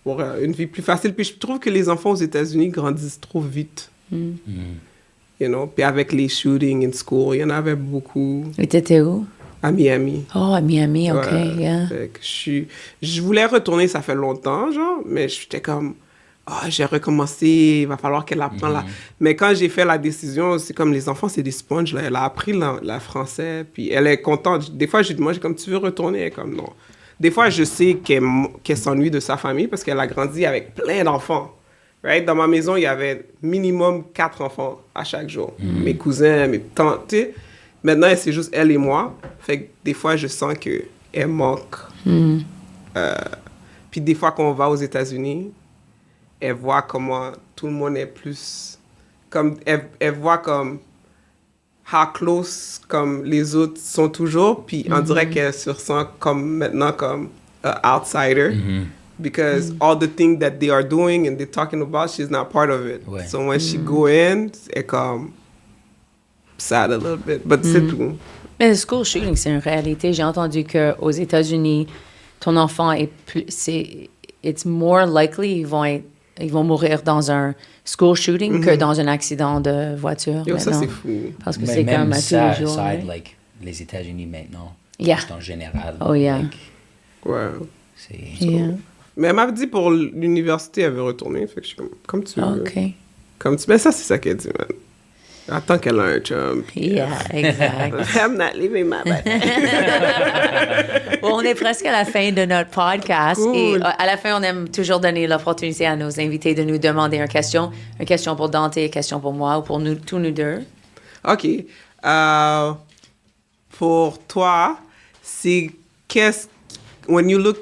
A: pour une vie plus facile. Puis je trouve que les enfants aux États-Unis grandissent trop vite. You know, puis avec les shootings in school, il y en avait beaucoup.
B: Et t'étais où?
A: À Miami.
B: Oh, à Miami, OK, yeah.
A: Fait que je voulais retourner, ça fait longtemps, genre, mais j'étais comme, j'ai recommencé, il va falloir qu'elle apprenne là. Mais quand j'ai fait la décision, c'est comme les enfants, c'est des sponges, là. Elle a appris la français, puis elle est contente. Des fois, moi, j'ai comme, tu veux retourner? Elle est comme, non. Des fois, je sais qu'elle s'ennuie de sa famille parce qu'elle a grandi avec plein d'enfants. Right? Dans ma maison, il y avait minimum 4 enfants à chaque jour. Mes cousins, mes tantes, tu sais. Maintenant, c'est juste elle et moi. Fait que des fois, je sens qu'elle manque. Puis des fois, quand on va aux États-Unis, elle voit comment tout le monde est plus... Comme, elle voit comme... How close comme les autres sont toujours. Puis on dirait qu'elle se ressent comme maintenant comme un outsider. Because all the things that they are doing and they're talking about, she's not part of it.
C: Ouais.
A: So when she go in, c'est comme sad a little bit, but c'est tout.
B: Mais le school shooting, c'est une réalité. J'ai entendu qu'aux États-Unis, ton enfant est plus... It's more likely ils vont mourir dans un school shooting que dans un accident de voiture.
A: Yo, ça,
B: maintenant.
A: c'est fou.
B: Parce que
C: Mais
B: c'est
C: même
B: comme à tous
C: ça,
B: les jours.
C: ça
B: right?
C: aide, like, les États-Unis maintenant.
B: Yeah.
C: Juste en général.
B: Oh, yeah.
C: Like,
A: Ouais.
C: c'est...
B: Yeah.
A: Mais elle m'avait dit pour l'université, elle veut retourner. Fait que je suis comme tu veux.
B: OK.
A: Mais ça, c'est ça qu'elle dit, man. Attends qu'elle a un chum.
B: Yeah, exact.
A: I'm not leaving my bed.
B: Bon, on est presque à la fin de notre podcast.
A: Cool.
B: Et à la fin, on aime toujours donner l'opportunité à nos invités de nous demander une question. Une question pour Dante, une question pour moi ou pour nous, tous nous deux.
A: OK. Pour toi, c'est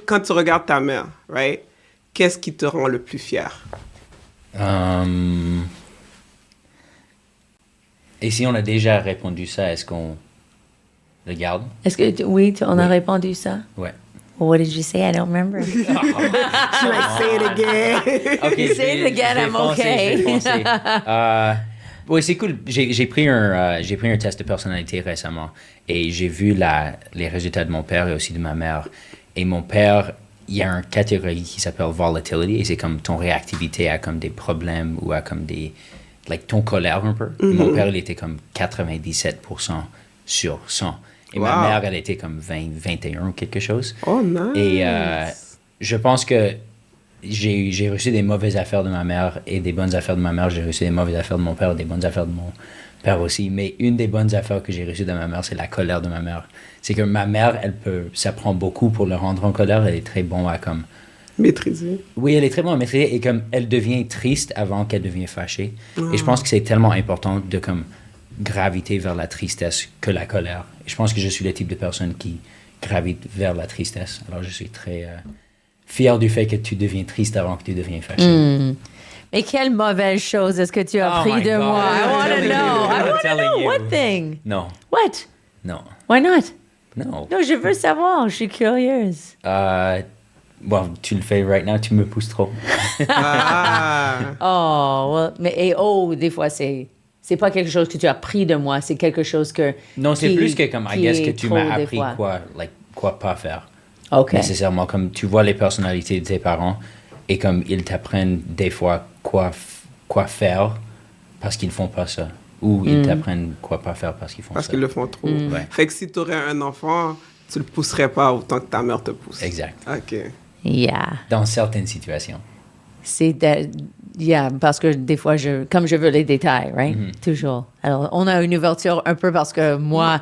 A: quand tu regardes ta mère, right? Qu'est-ce qui te rend le plus fier?
C: Et si on a déjà répondu ça, est-ce qu'on le garde?
B: Est-ce que, oui, on a répondu ça?
C: Ouais.
B: What did you say? I don't remember.
A: Should I say it again?
C: Okay,
B: Say it again, I'm okay.
C: Oui, c'est cool. J'ai pris un test de personnalité récemment et j'ai vu les résultats de mon père et aussi de ma mère. Et mon père, il y a une catégorie qui s'appelle volatility, et c'est comme ton réactivité à comme des problèmes ou à comme des... like ton colère un peu. Mon père, il était comme 97% sur 100. Et ma mère, elle était comme 20, 21 ou quelque chose.
A: Oh, nice.
C: Et je pense que j'ai reçu des mauvaises affaires de ma mère et des bonnes affaires de ma mère. J'ai reçu des mauvaises affaires de mon père et des bonnes affaires de mon père aussi. Mais une des bonnes affaires que j'ai reçues de ma mère, c'est la colère de ma mère. C'est que ma mère, ça prend beaucoup pour le rendre en colère. Elle est très bonne à comme...
A: Maîtriser.
C: Oui, elle est très bonne à maîtriser et comme elle devient triste avant qu'elle devienne fâchée. Et je pense que c'est tellement important de comme graviter vers la tristesse que la colère. Et je pense que je suis le type de personne qui gravite vers la tristesse. Alors je suis très fier du fait que tu deviens triste avant que tu deviennes fâché.
B: Mais quelle mauvaise chose est-ce que tu as
C: Oh
B: appris
C: my
B: de
C: God.
B: moi? I
C: I'm
B: want to
C: telling
B: know.
C: you.
B: I
C: I'm
B: want to
C: telling
B: know.
C: you.
B: What thing?
C: Non,
B: What?
C: non,
B: Why not?
C: non.
B: Non, je veux savoir. Je suis curieuse.
C: Bon, tu le fais right now, tu me pousses trop.
A: Ah.
B: Oh, well, mais des fois, c'est pas quelque chose que tu as appris de moi. C'est quelque chose que...
C: Non, c'est plus que comme, I
B: qui
C: guess,
B: est
C: que tu
B: trop
C: m'as
B: des
C: appris
B: fois.
C: quoi pas faire.
B: OK.
C: Nécessairement, comme tu vois les personnalités de tes parents et comme ils t'apprennent des fois quoi faire parce qu'ils font pas ça. Ou ils t'apprennent quoi pas faire parce qu'ils font
A: Parce
C: ça.
A: qu'ils le font trop.
C: Ouais.
A: Fait que si tu aurais un enfant, tu le pousserais pas autant que ta mère te pousse.
C: Exact.
A: OK.
B: Yeah.
C: Dans certaines situations.
B: Parce que des fois, comme je veux les détails, right? Toujours. Alors, on a une ouverture un peu parce que moi,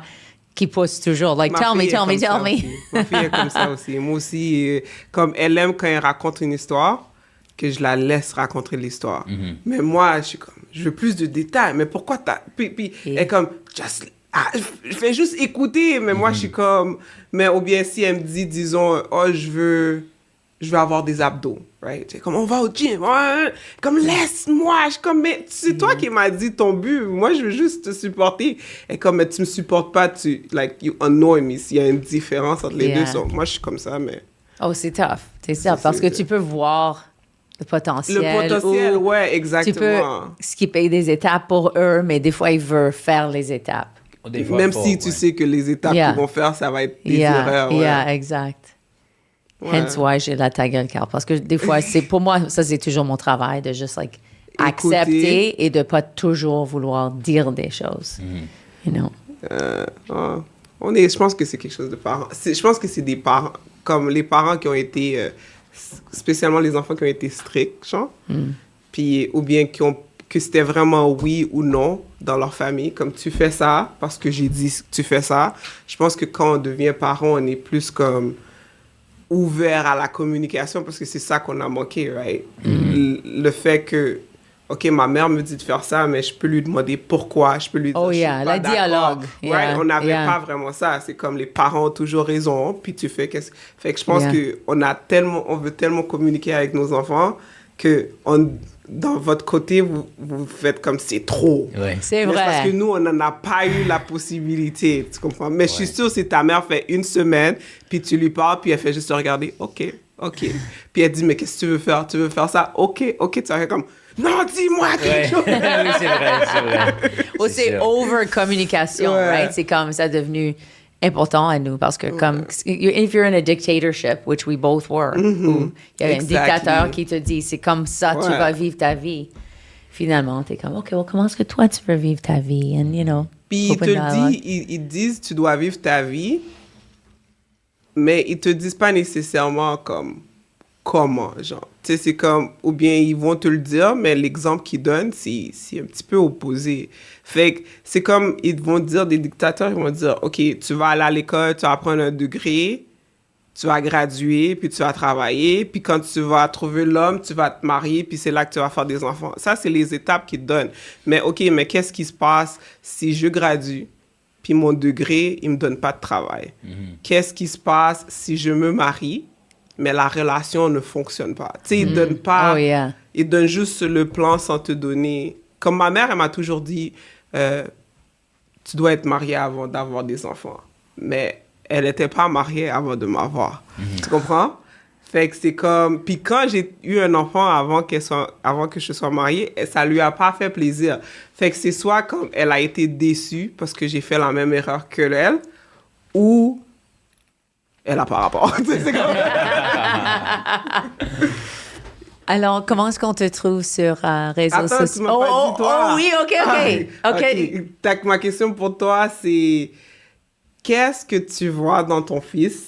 B: qui pousse toujours, like,
A: Ma
B: tell me,
A: fille est
B: tell me,
A: comme ça
B: tell me.
A: aussi. Ma fille est comme ça aussi. Moi aussi, comme elle aime quand elle raconte une histoire, que je la laisse raconter l'histoire. Mais moi, je suis comme, je veux plus de détails. Mais pourquoi t'as... Puis elle est comme, je fais juste écouter. Mais moi, je suis comme... Mais ou bien si elle me dit, disons, oh, je veux avoir des abdos, right? C'est comme, on va au gym. Ouais. Comme, laisse-moi. Je suis comme, mais c'est toi qui m'as dit ton but. Moi, je veux juste te supporter. Et comme, mais tu me supportes pas, you annoy me. S'il y a une différence entre les deux. Donc, moi, je suis comme ça, mais...
B: Oh, c'est tough. C'est ça, parce que tu peux voir le potentiel.
A: Le potentiel,
B: ou
A: ouais,
B: tu
A: exactement.
B: peux skipper des étapes pour eux, mais des fois, ils veulent faire les étapes.
C: Des fois,
A: Même si tu sais que les étapes qu'ils vont faire, ça va être des erreurs. Ouais.
B: Yeah, exact.
A: Ouais.
B: Hence why j'ai la ta gueule, Carl. Parce que des fois, pour moi, ça, c'est toujours mon travail de juste, like,
A: Écouter.
B: accepter et de pas toujours vouloir dire des choses. You know?
A: Je pense que c'est quelque chose de parents. Je pense que c'est des parents, comme les parents qui ont été, spécialement les enfants qui ont été stricts, genre. Puis, ou bien que c'était vraiment oui ou non dans leur famille, comme tu fais ça parce que j'ai dit que tu fais ça. Je pense que quand on devient parent, on est plus comme ouvert à la communication parce que c'est ça qu'on a manqué, right? Le fait que, OK, ma mère me dit de faire ça, mais je peux lui demander pourquoi, je peux lui dire,
B: Oh,
A: je
B: yeah,
A: suis pas
B: le
A: d'accord.
B: dialogue.
A: Right?
B: Yeah,
A: On n'avait
B: yeah.
A: pas vraiment ça. C'est comme les parents ont toujours raison, puis tu fais qu'est-ce... Fait que je pense
B: Yeah.
A: que on veut tellement communiquer avec nos enfants que dans votre côté, vous faites comme c'est trop.
C: Ouais.
B: C'est
A: Mais
B: vrai.
A: parce que nous, on n'en a pas eu la possibilité, tu comprends? Mais je suis sûre, si ta mère fait une semaine, puis tu lui parles, puis elle fait juste te regarder, OK. Puis elle dit, mais qu'est-ce que tu veux faire? Tu veux faire ça? OK. Tu vas faire comme, non, dis-moi quelque
C: Ouais.
A: chose.
C: Oui, c'est vrai.
B: Ou c'est
C: sûr.
B: over-communication,
A: Ouais.
B: right? C'est comme ça devenu important à nous parce que comme if you're in a dictatorship, which we both were, où il y a un
A: Exactly.
B: dictateur qui te dit c'est comme ça tu
A: Ouais.
B: vas vivre ta vie. Finalement, t'es comme OK, well, comment est-ce que toi tu veux vivre ta vie? And you know,
A: Puis
B: open dialogue.
A: ils disent, tu dois vivre ta vie, mais ils te disent pas nécessairement comme comment, genre. Tu sais, c'est comme, ou bien ils vont te le dire, mais l'exemple qu'ils donnent, c'est un petit peu opposé. Fait que c'est comme, ils vont dire, des dictateurs, ils vont dire, OK, tu vas aller à l'école, tu vas prendre un degré, tu vas graduer, puis tu vas travailler, puis quand tu vas trouver l'homme, tu vas te marier, puis c'est là que tu vas faire des enfants. Ça, c'est les étapes qu'ils te donnent. Mais OK, mais qu'est-ce qui se passe si je gradue, puis mon degré, il me donne pas de travail? Qu'est-ce qui se passe si je me marie, mais la relation ne fonctionne pas? Tu sais, ils donnent pas...
B: Oh, yeah.
A: Ils donnent juste le plan sans te donner... Comme ma mère, elle m'a toujours dit, tu dois être marié avant d'avoir des enfants. Mais elle n'était pas mariée avant de m'avoir. Tu comprends? Fait que c'est comme... Puis quand j'ai eu un enfant avant que je sois mariée, ça lui a pas fait plaisir. Fait que c'est soit comme elle a été déçue parce que j'ai fait la même erreur que elle, ou elle a pas rapport. C'est comme...
B: Alors, comment est-ce qu'on te trouve sur réseaux
A: Attends,
B: sociaux?
A: tu m'as pas dit toi.
B: Oh oui, OK.
A: Ok. Ma question pour toi, c'est qu'est-ce que tu vois dans ton fils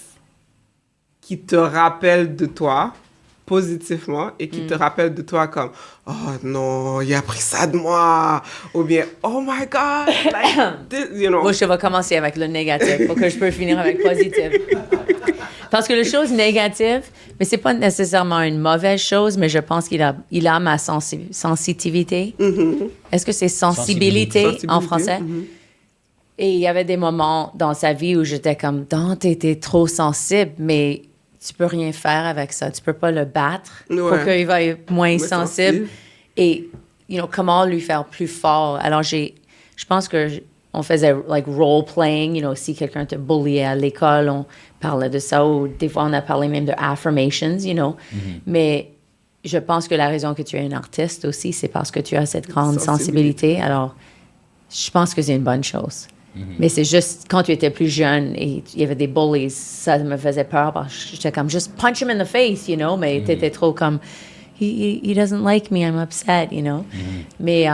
A: qui te rappelle de toi positivement et qui te rappelle de toi comme oh non, il a pris ça de moi ou bien oh my god, like this, you know.
B: Moi, je vais commencer avec le négatif pour que je peux finir avec positif. Parce que la chose négative, mais c'est pas nécessairement une mauvaise chose, mais je pense qu'il a ma sensitivité. Est-ce que c'est sensibilité en français? Et il y avait des moments dans sa vie où j'étais comme, Dante, t'es trop sensible, mais tu peux rien faire avec ça. Tu peux pas le battre pour qu'il va être moins sensible. Et, comment lui faire plus fort? Alors, je pense que on faisait like role-playing, si quelqu'un te bulliait à l'école, on parlait de ça, ou des fois, on a parlé même de affirmations, Mais je pense que la raison que tu es un artiste aussi, c'est parce que tu as cette grande sensibilité. Alors, je pense que c'est une bonne chose. Mais c'est juste, quand tu étais plus jeune et il y avait des bullies, ça me faisait peur parce que j'étais comme, just punch him in the face, mais t'étais trop comme, he doesn't like me, I'm upset, Mais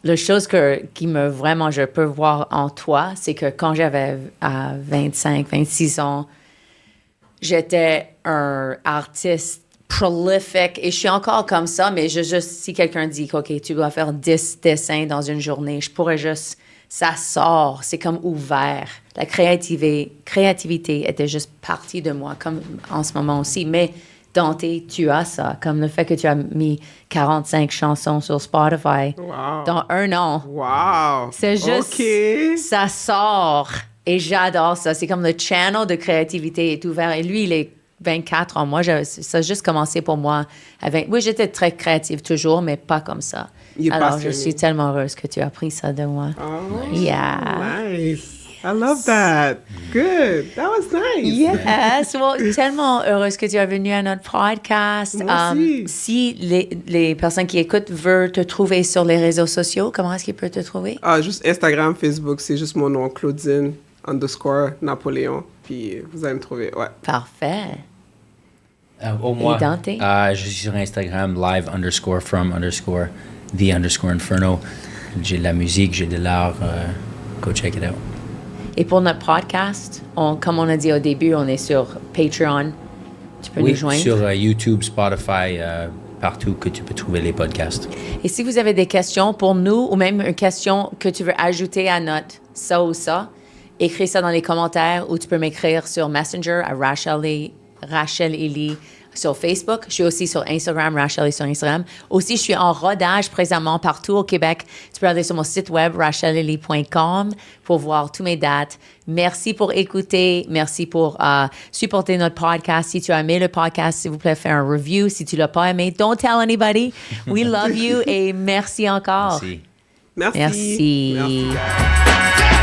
B: la chose qui me vraiment, je peux voir en toi, c'est que quand j'avais 25, 26 ans, j'étais un artiste prolifique et je suis encore comme ça, mais si quelqu'un dit, OK, tu dois faire 10 dessins dans une journée, je pourrais juste, ça sort, c'est comme ouvert. La créativité était juste partie de moi, comme en ce moment aussi, mais Dante, tu as ça, comme le fait que tu as mis 45 chansons sur Spotify dans 1 an.
A: Wow!
B: C'est juste, ça sort et j'adore ça. C'est comme le channel de créativité est ouvert et lui, il est 24 ans. Moi, ça a juste commencé pour moi. Oui, j'étais très créative toujours, mais pas comme ça. Alors, je suis tellement heureuse que tu as appris ça de moi.
A: Oh,
B: yeah.
A: Nice. I love that. Good. That was nice.
B: Yes. Well, tellement heureuse que tu es venue à notre podcast.
A: Moi aussi.
B: Si les personnes qui écoutent veulent te trouver sur les réseaux sociaux, comment est-ce qu'ils peuvent te trouver?
A: Juste Instagram, Facebook, c'est juste mon nom, Claudine_Napoléon. Puis vous allez me trouver, ouais.
B: Parfait.
C: Au moins,
B: Et Dante?
C: je suis sur Instagram, live_from_the_inferno. J'ai de la musique, j'ai de l'art. Go check it out.
B: Et pour notre podcast, comme on a dit au début, on est sur Patreon. Tu peux nous joindre?
C: Sur YouTube, Spotify, partout que tu peux trouver les podcasts.
B: Et si vous avez des questions pour nous ou même une question que tu veux ajouter à notre ça ou ça, écris ça dans les commentaires ou tu peux m'écrire sur Messenger à Rachel Eli sur Facebook. Je suis aussi sur Instagram, Rachel Eli sur Instagram. Aussi, je suis en rodage présentement partout au Québec. Tu peux aller sur mon site web, racheleli.com, pour voir toutes mes dates. Merci pour écouter. Merci pour supporter notre podcast. Si tu as aimé le podcast, s'il vous plaît, fais un review. Si tu l'as pas aimé, don't tell anybody. We love you et merci encore.
C: Merci.
A: Merci.
B: Merci.
A: Merci.